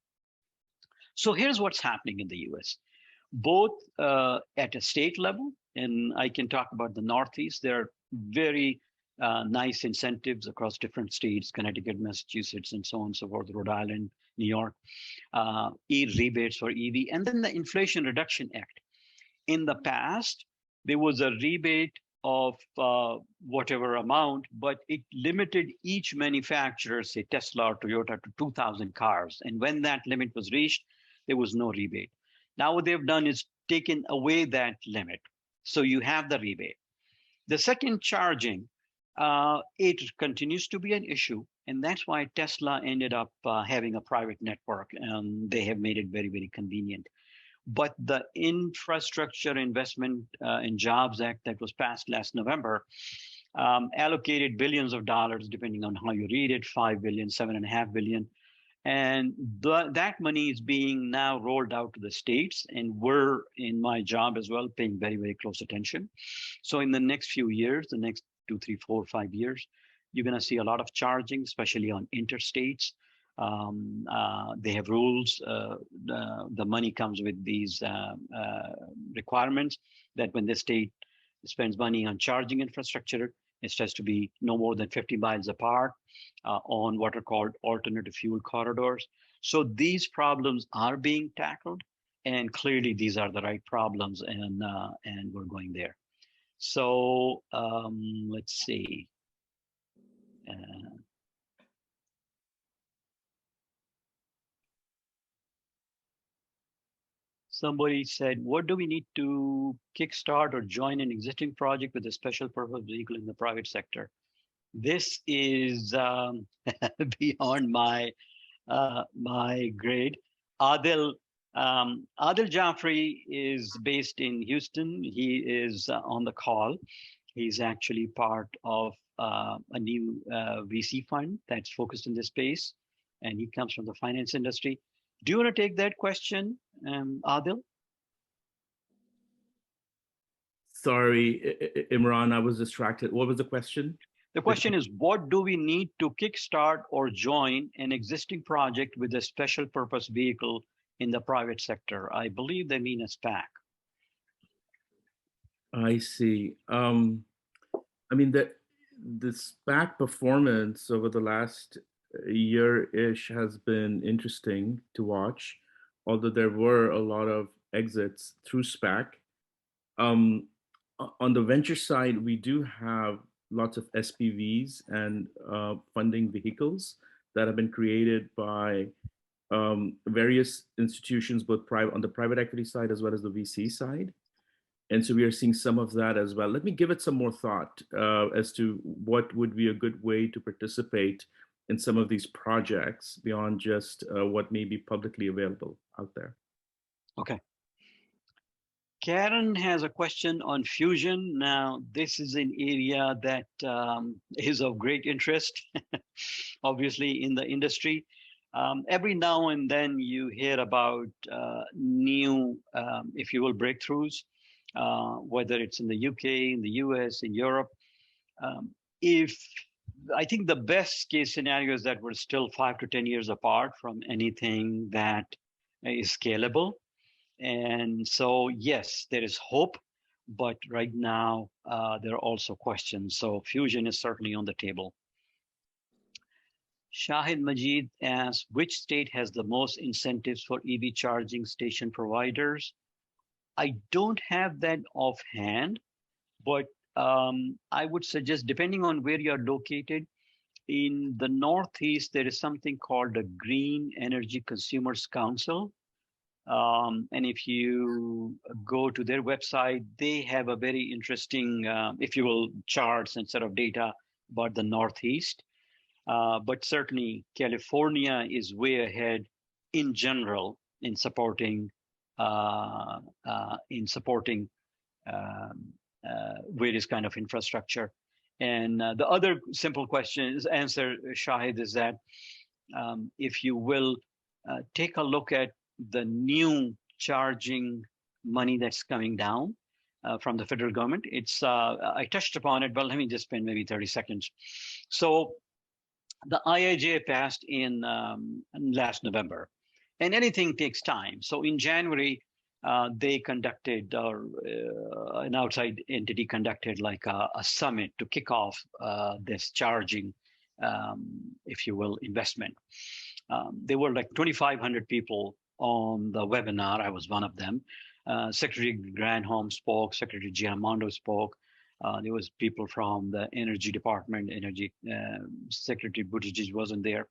So here's what's happening in the US, both at a state level, and I can talk about the Northeast. There are very nice incentives across different states, Connecticut, Massachusetts, and so on and so forth, Rhode Island, New York, rebates for EV, and then the Inflation Reduction Act. In the past, there was a rebate of whatever amount, but it limited each manufacturer, say Tesla or Toyota, to 2,000 cars. And when that limit was reached, there was no rebate. Now what they've done is taken away that limit. So you have the rebate. The second, charging, it continues to be an issue. And that's why Tesla ended up having a private network, and they have made it very, very convenient. But the Infrastructure Investment and Jobs Act that was passed last November allocated billions of dollars, depending on how you read it, 5 billion, 7.5 billion. And that money is being now rolled out to the states, and we're, in my job as well, paying very, very close attention. So in the next few years, the next 2, 3, 4, 5 years, you're going to see a lot of charging, especially on interstates. They have rules. The money comes with these requirements that when the state spends money on charging infrastructure, it has to be no more than 50 miles apart on what are called alternative fuel corridors. So these problems are being tackled, and clearly these are the right problems, and we're going there. So let's see. Somebody said, what do we need to kickstart or join an existing project with a special purpose vehicle in the private sector? This is beyond my my grade. Adil Jaffrey is based in Houston. He is on the call. He's actually part of a new VC fund that's focused in this space, and he comes from the finance industry. Do you want to take that question, Adil? Sorry, Imran, I was distracted. What was the question? The question is, what do we need to kickstart or join an existing project with a special purpose vehicle in the private sector? I believe they mean a SPAC. I see. I mean, the SPAC performance over the last year-ish has been interesting to watch, although there were a lot of exits through SPAC. On the venture side, we do have lots of SPVs and funding vehicles that have been created by various institutions, both private on the private equity side as well as the VC side. And so we are seeing some of that as well. Let me give it some more thought as to what would be a good way to participate in some of these projects beyond just what may be publicly available out there. Okay. Karen has a question on fusion. Now, this is an area that is of great interest, obviously, in the industry. Every now and then you hear about new, if you will, breakthroughs, whether it's in the UK, in the US, in Europe. I think the best case scenario is that we're still 5 to 10 years apart from anything that is scalable. And so, yes, there is hope, but right now there are also questions. So fusion is certainly on the table. Shahid Majid asks, which state has the most incentives for EV charging station providers? I don't have that offhand, but I would suggest, depending on where you're located, in the Northeast, there is something called the Green Energy Consumers Council. And if you go to their website, they have a very interesting, if you will, charts and sort of data about the Northeast. But certainly California is way ahead in general in supporting various kind of infrastructure. And the other simple answer, Shahid, is that if you will take a look at the new charging money that's coming down from the federal government, it's I touched upon it, but let me just spend maybe 30 seconds. So the IIJA passed in last November, and anything takes time. So in January, they conducted, or an outside entity conducted, like a summit to kick off this charging, if you will, investment. There were like 2,500 people on the webinar. I was one of them. Secretary Granholm spoke, Secretary Giamondo spoke. There was people from the Energy Department, Secretary Buttigieg wasn't there,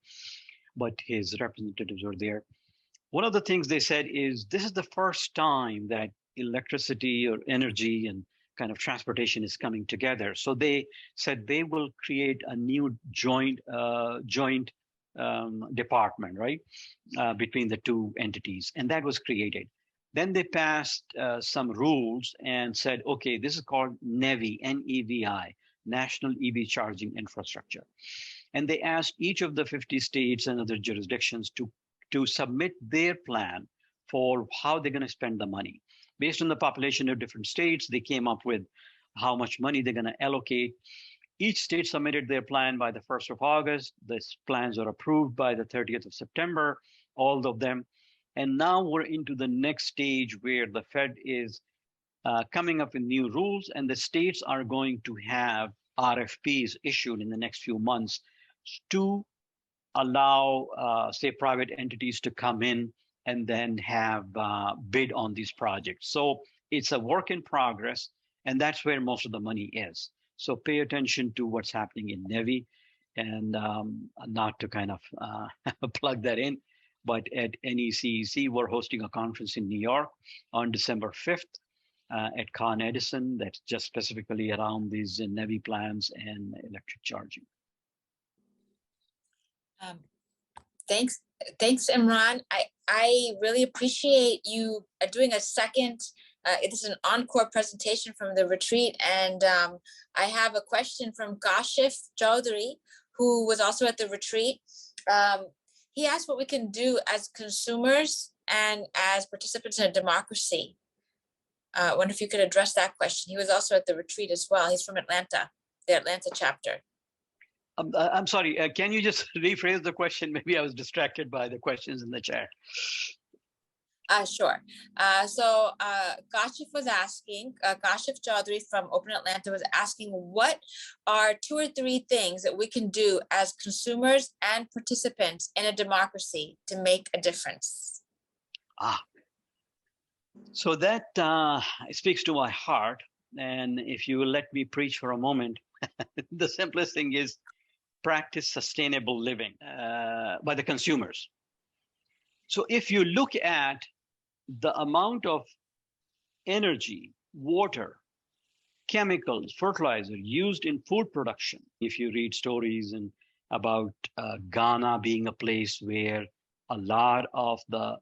but his representatives were there. One of the things they said is this is the first time that electricity or energy and kind of transportation is coming together. So they said they will create a new joint department, right, between the two entities, and that was created. Then they passed some rules and said, okay, this is called NEVI, N-E-V-I, National EV Charging Infrastructure. And they asked each of the 50 states and other jurisdictions to submit their plan for how they're going to spend the money. Based on the population of different states, they came up with how much money they're going to allocate. Each state submitted their plan by the 1st of August. These plans are approved by the 30th of September, all of them. And now we're into the next stage where the Fed is coming up with new rules, and the states are going to have RFPs issued in the next few months to allow, say, private entities to come in and then have bid on these projects. So it's a work in progress, and that's where most of the money is. So pay attention to what's happening in NEVI, and not to kind of plug that in, but at NECEC, we're hosting a conference in New York on December 5th at Con Edison that's just specifically around these NEVI plans and electric charging. Thanks, Imran. I really appreciate you doing a second. It is an encore presentation from the retreat, and I have a question from Kashif Chaudhary, who was also at the retreat. He asked what we can do as consumers and as participants in a democracy. I wonder if you could address that question. He was also at the retreat as well. He's from Atlanta, the Atlanta chapter. I'm sorry, can you just rephrase the question? Maybe I was distracted by the questions in the chat. Sure. So Kashif was asking, Kashif Chaudhary from Open Atlanta was asking, what are 2 or 3 things that we can do as consumers and participants in a democracy to make a difference? So that speaks to my heart. And if you will let me preach for a moment, the simplest thing is practice sustainable living by the consumers. So if you look at the amount of energy water, chemicals, fertilizer used in food production. If you read stories and about Ghana being a place where a lot of the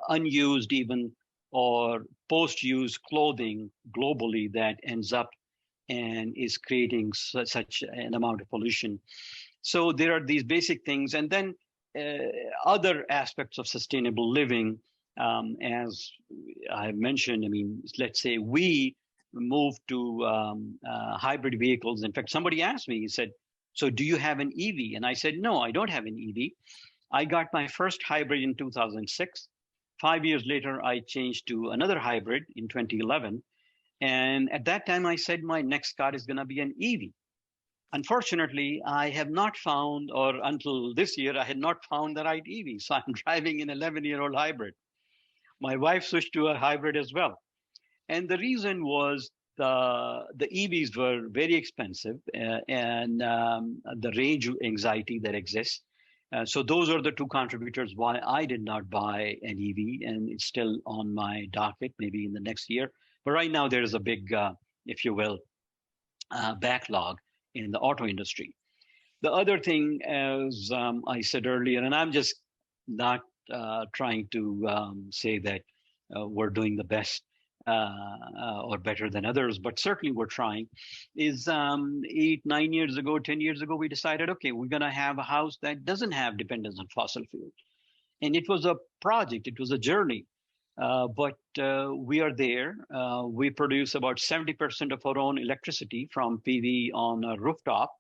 unused even or post-use clothing globally that ends up and is creating such an amount of pollution. So there are these basic things, and then other aspects of sustainable living, as I mentioned. I mean, let's say we move to hybrid vehicles. In fact, somebody asked me, he said, so do you have an EV? And I said, no, I don't have an EV. I got my first hybrid in 2006. 5 years later, I changed to another hybrid in 2011. And at that time, I said, my next car is going to be an EV. Unfortunately, I have not found, or until this year, I had not found the right EV. So I'm driving an 11-year-old hybrid. My wife switched to a hybrid as well. And the reason was the EVs were very expensive and the range anxiety that exists. So those are the two contributors why I did not buy an EV, and it's still on my docket, maybe in the next year. But right now there is a big, if you will, backlog in the auto industry. The other thing, as I said earlier, and I'm just not trying to say that we're doing the best or better than others, but certainly we're trying, is 8, 9 years ago, 10 years ago, we decided, okay, we're going to have a house that doesn't have dependence on fossil fuels. And it was a project, it was a journey, but we are there. We produce about 70% of our own electricity from PV on a rooftop.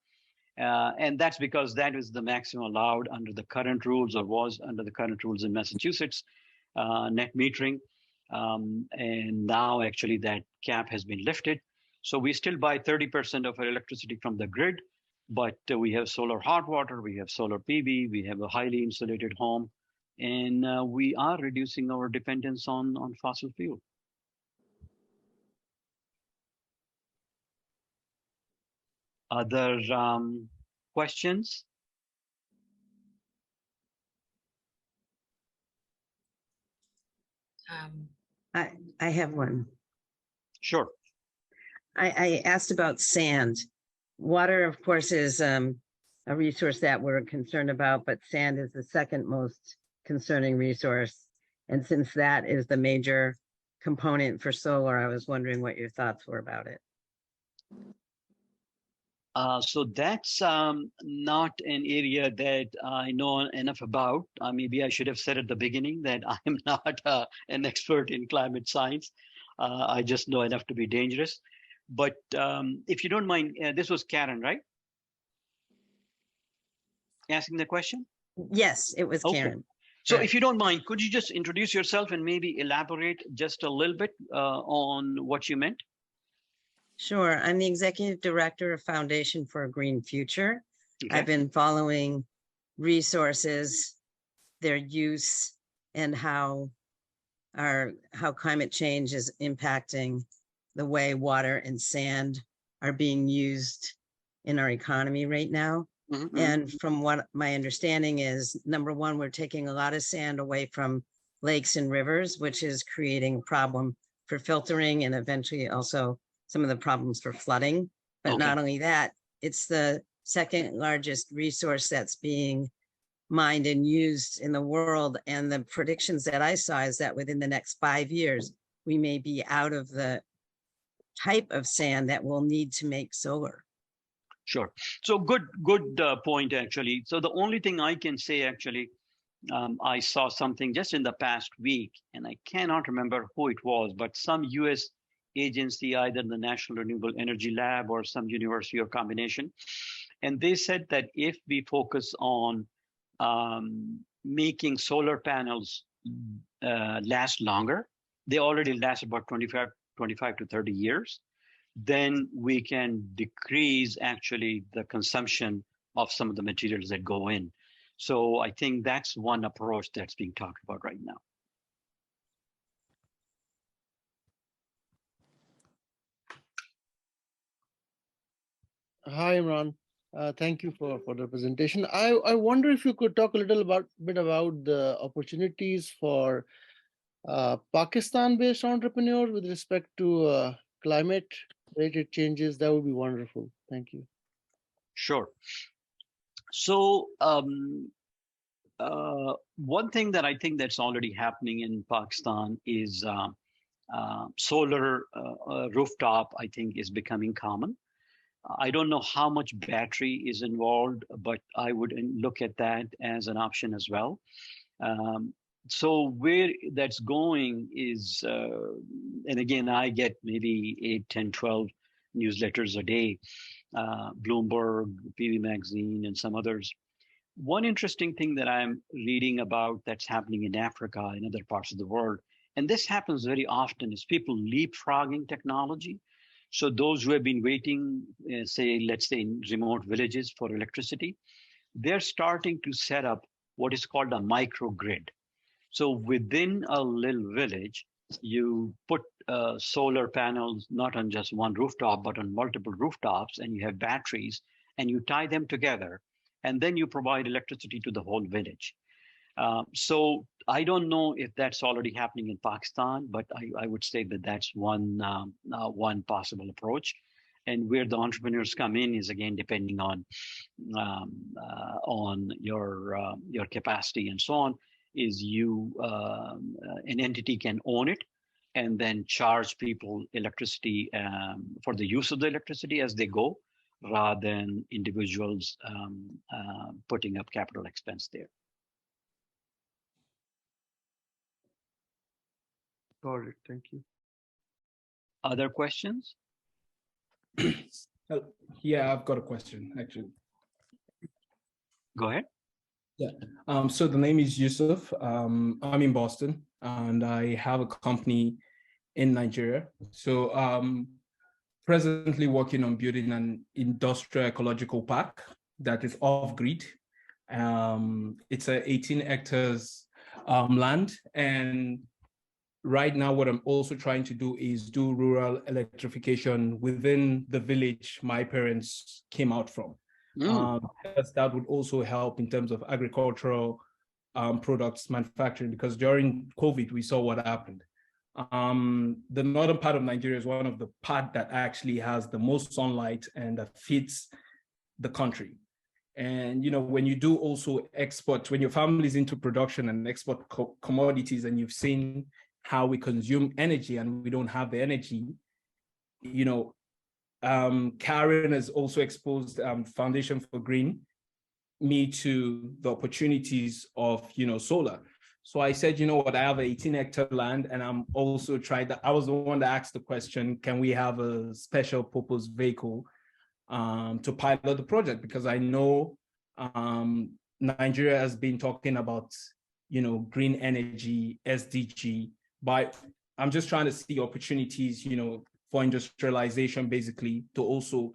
And that's because that is the maximum allowed under the current rules, or was under the current rules in Massachusetts, net metering. And now actually that cap has been lifted. So we still buy 30% of our electricity from the grid, but we have solar hot water, we have solar PV, we have a highly insulated home, and we are reducing our dependence on fossil fuel. Other questions? I have one. Sure. I asked about sand. Water, of course, is a resource that we're concerned about, but sand is the second most concerning resource. And since that is the major component for solar, I was wondering what your thoughts were about it. So that's not an area that I know enough about. Maybe I should have said at the beginning that I am not an expert in climate science. I just know enough to be dangerous. But if you don't mind, this was Karen, right? Asking the question? Yes, it was Okay. Karen. So Sure. if you don't mind, could you just introduce yourself and maybe elaborate just a little bit on what you meant? Sure. I'm the executive director of Foundation for a Green Future. Okay. I've been following resources, their use, and how climate change is impacting the way water and sand are being used in our economy right now. Mhm. And from what my understanding is, number one, we're taking a lot of sand away from lakes and rivers, which is creating a problem for filtering and eventually also some of the problems for flooding. But Okay. not only that, it's the second largest resource that's being mined and used in the world. And the predictions that I saw is that within the next 5 years, we may be out of the type of sand that we'll need to make solar. Sure. So good point, actually. So the only thing I can say, actually, I saw something just in the past week, and I cannot remember who it was, but some US agency, either the National Renewable Energy Lab or some university or combination. And they said that if we focus on making solar panels last longer, they already last about 25 to 30 years, then we can decrease actually the consumption of some of the materials that go in. So I think that's one approach that's being talked about right now. Hi, Imran. Thank you for the presentation. I wonder if you could talk a little bit about the opportunities for Pakistan-based entrepreneurs with respect to climate-related changes, that would be wonderful. Thank you. Sure. So one thing that I think that's already happening in Pakistan is solar rooftop, I think, is becoming common. I don't know how much battery is involved, but I would look at that as an option as well. So where that's going is, and again, I get maybe 8, 10, 12 newsletters a day, Bloomberg, PV Magazine, and some others. One interesting thing that I'm reading about that's happening in Africa and other parts of the world, and this happens very often, is people leapfrogging technology. So those who have been waiting, say, let's say in remote villages for electricity, they're starting to set up what is called a microgrid. So within a little village, you put solar panels, not on just one rooftop, but on multiple rooftops, and you have batteries, and you tie them together, and then you provide electricity to the whole village. So I don't know if that's already happening in Pakistan, but I would say that that's one possible approach. And where the entrepreneurs come in is, again, depending on your capacity and so on, is an entity can own it and then charge people electricity for the use of the electricity as they go, rather than individuals putting up capital expense there. Got it. Thank you. Other questions? Yeah, I've got a question, actually. Go ahead. Yeah. So the name is Yusuf. I'm in Boston, and I have a company in Nigeria. So presently working on building an industrial ecological park that is off-grid. It's a 18 hectares land, and right now what I'm also trying to do is do rural electrification within the village my parents came out from. Because that would also help in terms of agricultural products manufacturing, because during COVID, we saw what happened. The northern part of Nigeria is one of the part that actually has the most sunlight and that feeds the country. And, you know, when you do also export, when your family is into production and export commodities, and you've seen how we consume energy and we don't have the energy, you know, Karen has also exposed Foundation for Green me to the opportunities of, you know, solar. So I said, you know what, I have 18 hectare land, and I'm also tried that. I was the one that asked the question, can we have a special purpose vehicle to pilot the project? Because I know Nigeria has been talking about, you know, green energy, SDG, but I'm just trying to see opportunities, you know, for industrialization, basically, to also,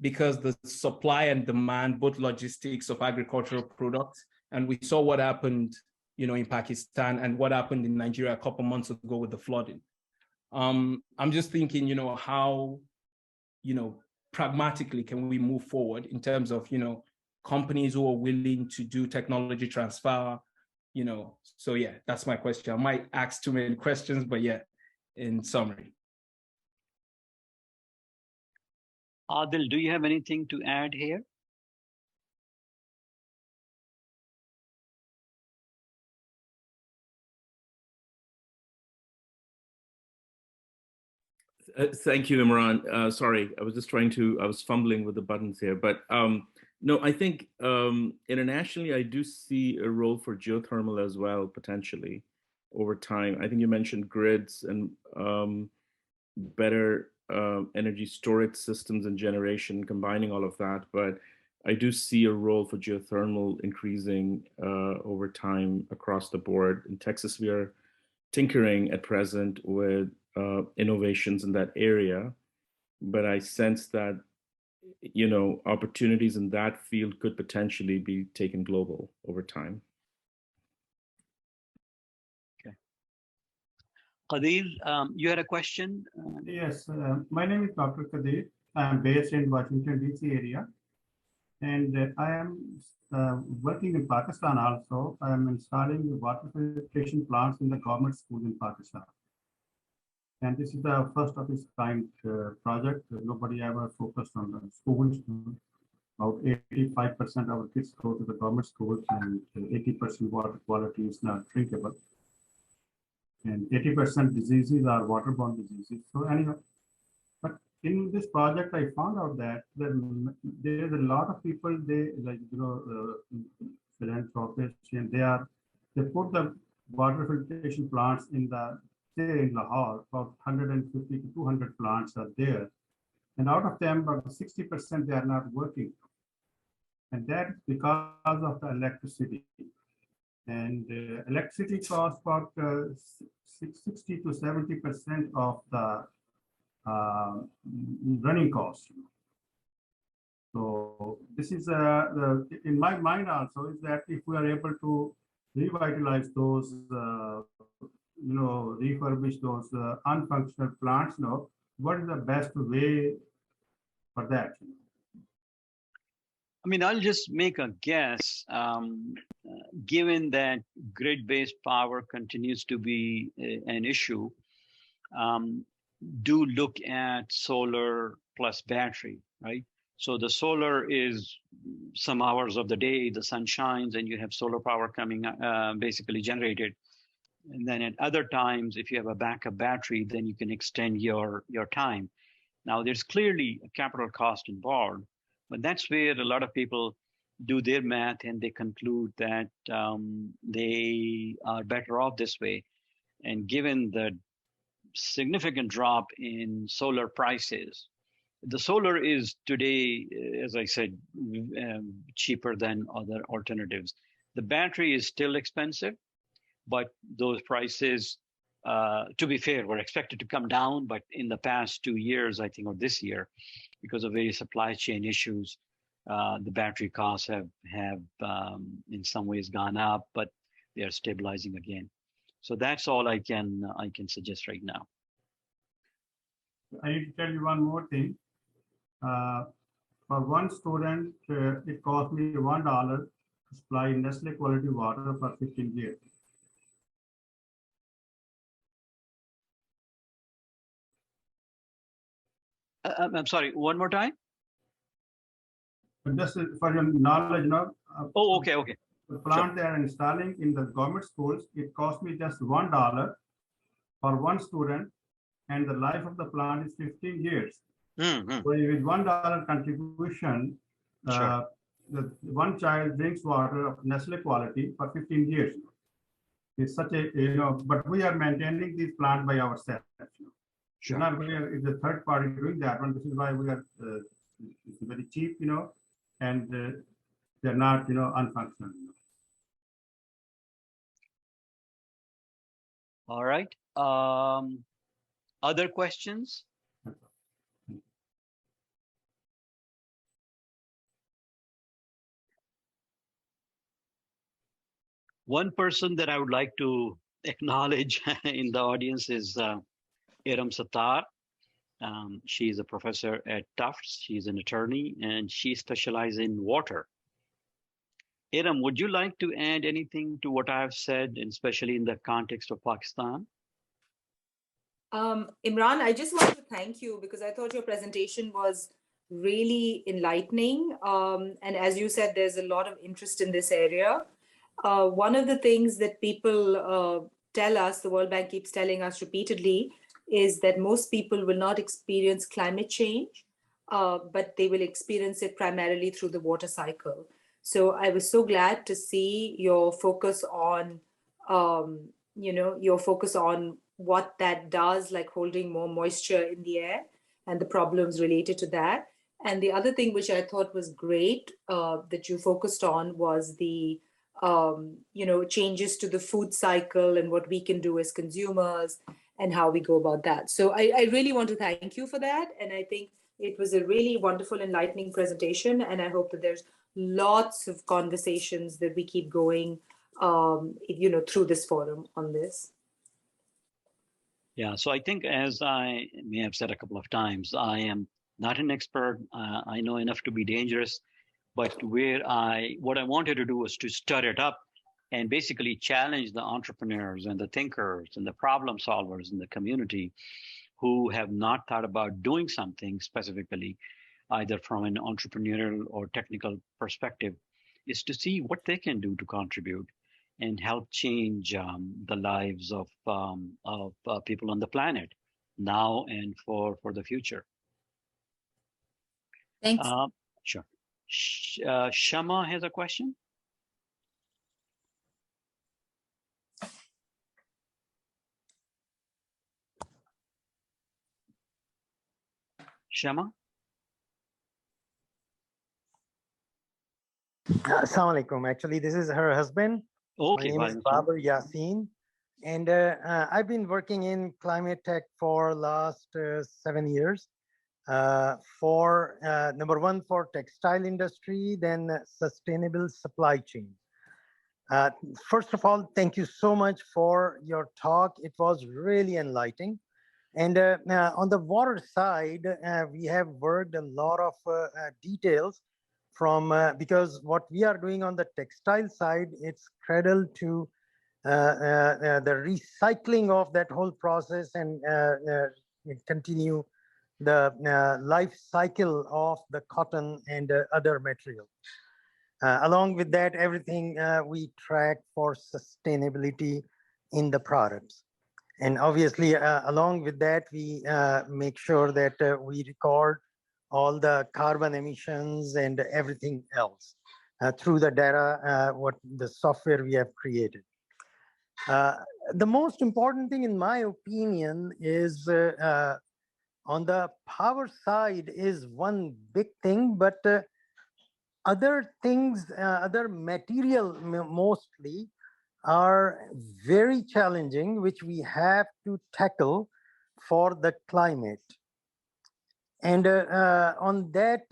because the supply and demand, both logistics of agricultural products, and we saw what happened, you know, in Pakistan and what happened in Nigeria a couple months ago with the flooding. I'm just thinking, you know, how, you know, pragmatically can we move forward in terms of, you know, companies who are willing to do technology transfer, you know. So yeah, that's my question. I might ask too many questions, but yeah, in summary. Adil, do you have anything to add here? Thank you, Imran. Sorry, I was fumbling with the buttons here, but no, I think internationally, I do see a role for geothermal as well, potentially over time. I think you mentioned grids and better energy storage systems and generation, combining all of that. But I do see a role for geothermal increasing over time across the board. In Texas, we are tinkering at present with innovations in that area, but I sense that, you know, opportunities in that field could potentially be taken global over time. Okay. Qadir, you had a question? Yes, my name is Dr. Qadir. I'm based in Washington, D.C. area. And I am working in Pakistan also. I am installing the water filtration plants in the government schools in Pakistan. And this is the first of its kind project. Nobody ever focused on the schools. About 85% of our kids go to the government schools, and 80% water quality is not drinkable. And 80% diseases are waterborne diseases. So anyway, but in this project, I found out that there's a lot of people, they like, philanthropists, and they put the water filtration plants in Lahore, about 150 to 200 plants are there. And out of them, about 60% they are not working. And that's because of the electricity. And electricity costs about 60 to 70% of the running costs. So this is in my mind also is that if we are able to revitalize those, refurbish those unfunctional plants, what is the best way for that? I mean, I'll just make a guess. Given that grid-based power continues to be an issue, do look at solar plus battery, right? So the solar is some hours of the day, the sun shines, and you have solar power coming, basically generated. And then at other times, if you have a backup battery, then you can extend your time. Now, there's clearly a capital cost involved, but that's where a lot of people do their math and they conclude that they are better off this way. And given the significant drop in solar prices, the solar is today, as I said, cheaper than other alternatives. The battery is still expensive, but those prices, to be fair, were expected to come down. But in the past 2 years, I think, or this year, because of various supply chain issues, the battery costs have in some ways gone up, but they are stabilizing again. So that's all I can suggest right now. I need to tell you one more thing. For one student, it cost me $1 to supply Nestle quality water for 15 years. I'm sorry, one more time? But just for your knowledge, Oh, okay. The plant they are installing in the government schools, it cost me just $1 for one student, and the life of the plant is 15 years. Mm-hmm. So with $1 contribution, Sure. the one child drinks water of Nestle quality for 15 years. It's such a, but we are maintaining these plants by ourselves. Sure. It's a third party doing that one. This is why we are, it's very cheap, and they're not, unfunctional. All right. Other questions? One person that I would like to acknowledge in the audience is Iram Sattar. She's a professor at Tufts. She's an attorney, and she specializes in water. Iram, would you like to add anything to what I've said, and especially in the context of Pakistan? Imran, I just want to thank you because I thought your presentation was really enlightening. And as you said, there's a lot of interest in this area. One of the things that people tell us, the World Bank keeps telling us repeatedly, is that most people will not experience climate change, but they will experience it primarily through the water cycle. So I was so glad to see your focus on, your focus on what that does, like holding more moisture in the air and the problems related to that. And the other thing which I thought was great that you focused on was the changes to the food cycle and what we can do as consumers and how we go about that. So I really want to thank you for that. And I think it was a really wonderful, enlightening presentation. And I hope that there's lots of conversations that we keep going, through this forum on this. Yeah, so I think, as I may have said a couple of times, I am not an expert. I know enough to be dangerous, But what I wanted to do was to stir it up and basically challenge the entrepreneurs and the thinkers and the problem solvers in the community who have not thought about doing something specifically, either from an entrepreneurial or technical perspective, is to see what they can do to contribute and help change the lives of people on the planet now and for the future. Thanks. Sure. Shama has a question. Shama? Assalamu alaikum. Actually, this is her husband. Okay. My name is Babar Yassin. And I've been working in climate tech for last 7 years. For number one, for textile industry, then sustainable supply chain. First of all, thank you so much for your talk. It was really enlightening. And on the water side, we have worked a lot of details from, because what we are doing on the textile side, it's cradle to the recycling of that whole process and continue the life cycle of the cotton and other materials. Along with that, everything we track for sustainability in the products. And obviously, along with that, we make sure that we record all the carbon emissions and everything else through the data, what the software we have created. The most important thing, in my opinion, is on the power side is one big thing, but other things, other material mostly, are very challenging, which we have to tackle for the climate. And on that,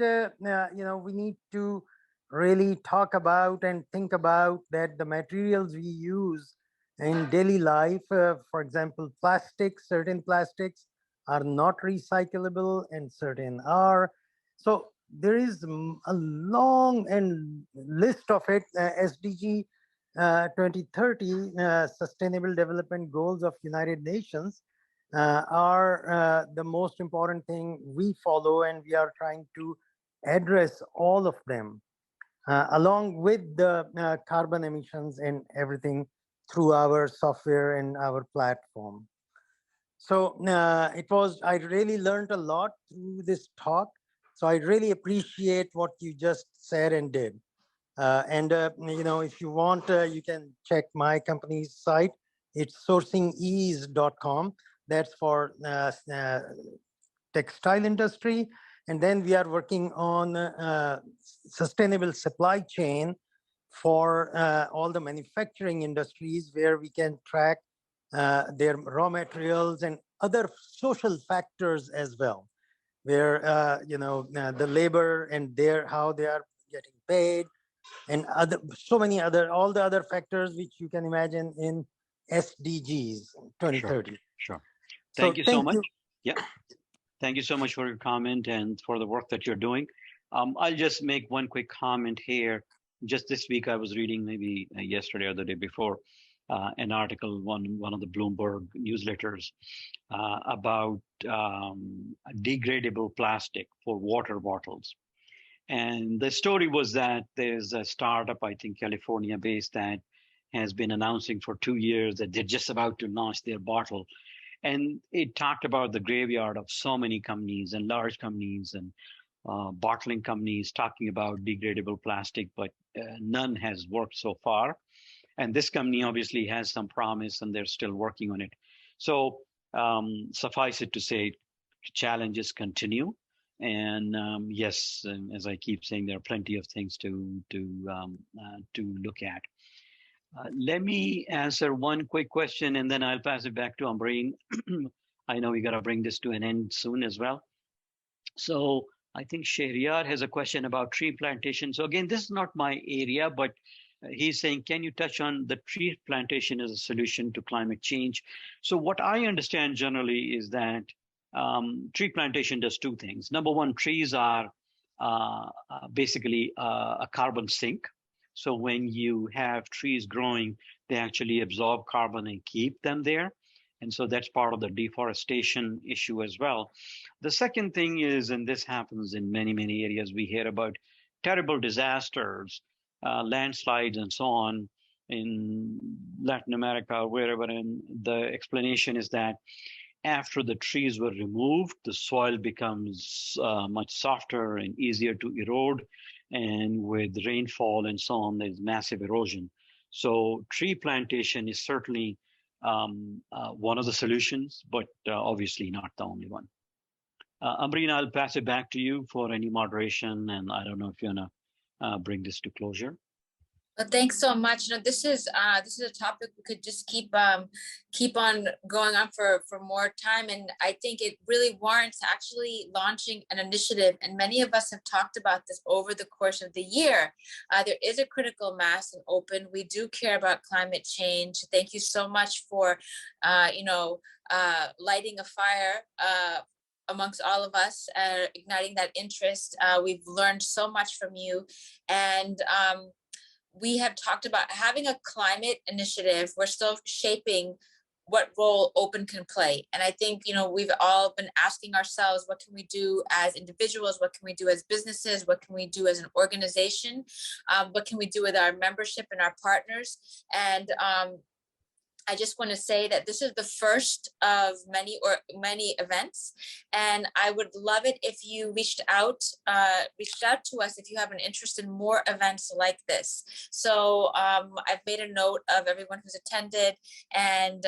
we need to really talk about and think about that the materials we use in daily life, for example, plastics, certain plastics are not recyclable and certain are. So there is a long list of it. SDG 2030 Sustainable Development Goals of United Nations are the most important thing we follow, and we are trying to address all of them along with the carbon emissions and everything through our software and our platform. So I really learned a lot through this talk. So I really appreciate what you just said and did. If you want, you can check my company's site. It's sourcingease.com. That's for textile industry. And then we are working on sustainable supply chain for all the manufacturing industries, where we can track their raw materials and other social factors as well, where the labor and how they are getting paid, and all the other factors which you can imagine in SDGs 2030. Sure. Thank you so much. You. Yeah. Thank you so much for your comment and for the work that you're doing. I'll just make one quick comment here. Just this week, I was reading, maybe yesterday or the day before, an article on one of the Bloomberg newsletters about degradable plastic for water bottles. And the story was that there's a startup, I think California-based, that has been announcing for 2 years that they're just about to launch their bottle. And it talked about the graveyard of so many companies and large companies and bottling companies talking about degradable plastic, but none has worked so far. And this company obviously has some promise, and they're still working on it. So suffice it to say, challenges continue. And yes, as I keep saying, there are plenty of things to look at. Let me answer one quick question, and then I'll pass it back to Ambreen. I know we got to bring this to an end soon as well. So I think Shehryar has a question about tree plantation. So again, this is not my area, but he's saying, can you touch on the tree plantation as a solution to climate change? So what I understand generally is that tree plantation does two things. Number one, trees are basically a carbon sink. So when you have trees growing, they actually absorb carbon and keep them there. And so that's part of the deforestation issue as well. The second thing is, and this happens in many, many areas, we hear about terrible disasters, landslides and so on in Latin America or wherever. And the explanation is that after the trees were removed, the soil becomes much softer and easier to erode. And with rainfall and so on, there's massive erosion. So tree plantation is certainly one of the solutions, but obviously not the only one. Amreen, I'll pass it back to you for any moderation, and I don't know if you want to bring this to closure. Well, thanks so much. You know, this is a topic we could just keep on going on for more time, and I think it really warrants actually launching an initiative. And many of us have talked about this over the course of the year. There is a critical mass in open. We do care about climate change. Thank you so much for lighting a fire amongst all of us, igniting that interest. We've learned so much from you, and we have talked about having a climate initiative. We're still shaping what role open can play. And I think, we've all been asking ourselves, what can we do as individuals? What can we do as businesses? What can we do as an organization? What can we do with our membership and our partners? And I just want to say that this is the first of many events, and I would love it if you reached out to us if you have an interest in more events like this. So I've made a note of everyone who's attended, and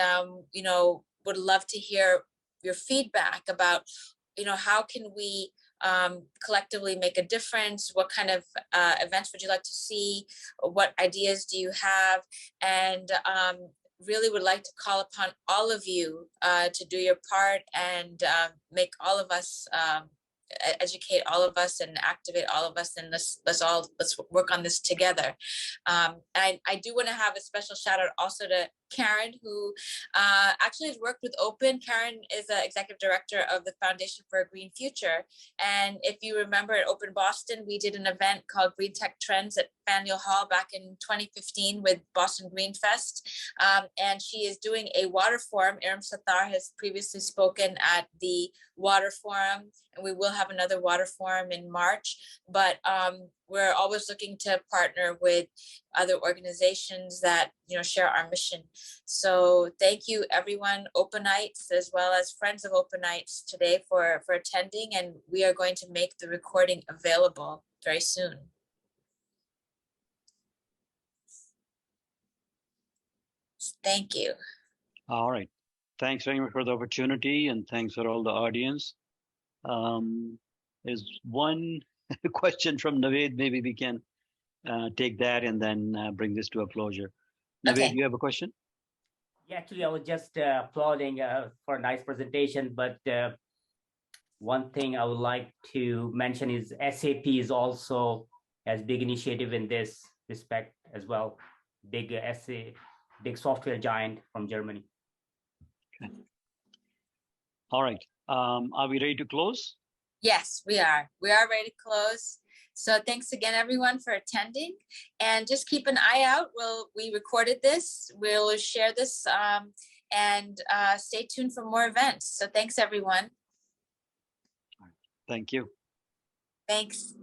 would love to hear your feedback about how can we collectively make a difference. What kind of events would you like to see? What ideas do you have? And really would like to call upon all of you to do your part and make all of us, educate all of us and activate all of us, and let's work on this together. I do want to have a special shout out also to Karen, who actually has worked with Open. Karen is the executive director of the Foundation for a Green Future. And if you remember at Open Boston, we did an event called Green Tech Trends at Faneuil Hall back in 2015 with Boston Green Fest. And she is doing a water forum. Iram Sattar has previously spoken at the water forum, and we will have another water forum in March. But we're always looking to partner with other organizations that share our mission. So thank you everyone, Openites as well as friends of Openites today for attending, and we are going to make the recording available very soon. Thank you. All right. Thanks very much for the opportunity, and thanks for all the audience. There's one question from Naved. Maybe we can take that and then bring this to a closure. Naved, Okay. you have a question? Yeah, actually, I was just applauding for a nice presentation, but one thing I would like to mention is SAP is also has big initiative in this respect as well. Big software giant from Germany. Okay. All right. Are we ready to close? Yes, we are. We are ready to close. So thanks again, everyone, for attending. And just keep an eye out. We recorded this. We'll share this and stay tuned for more events. So thanks, everyone. Thank you. Thanks.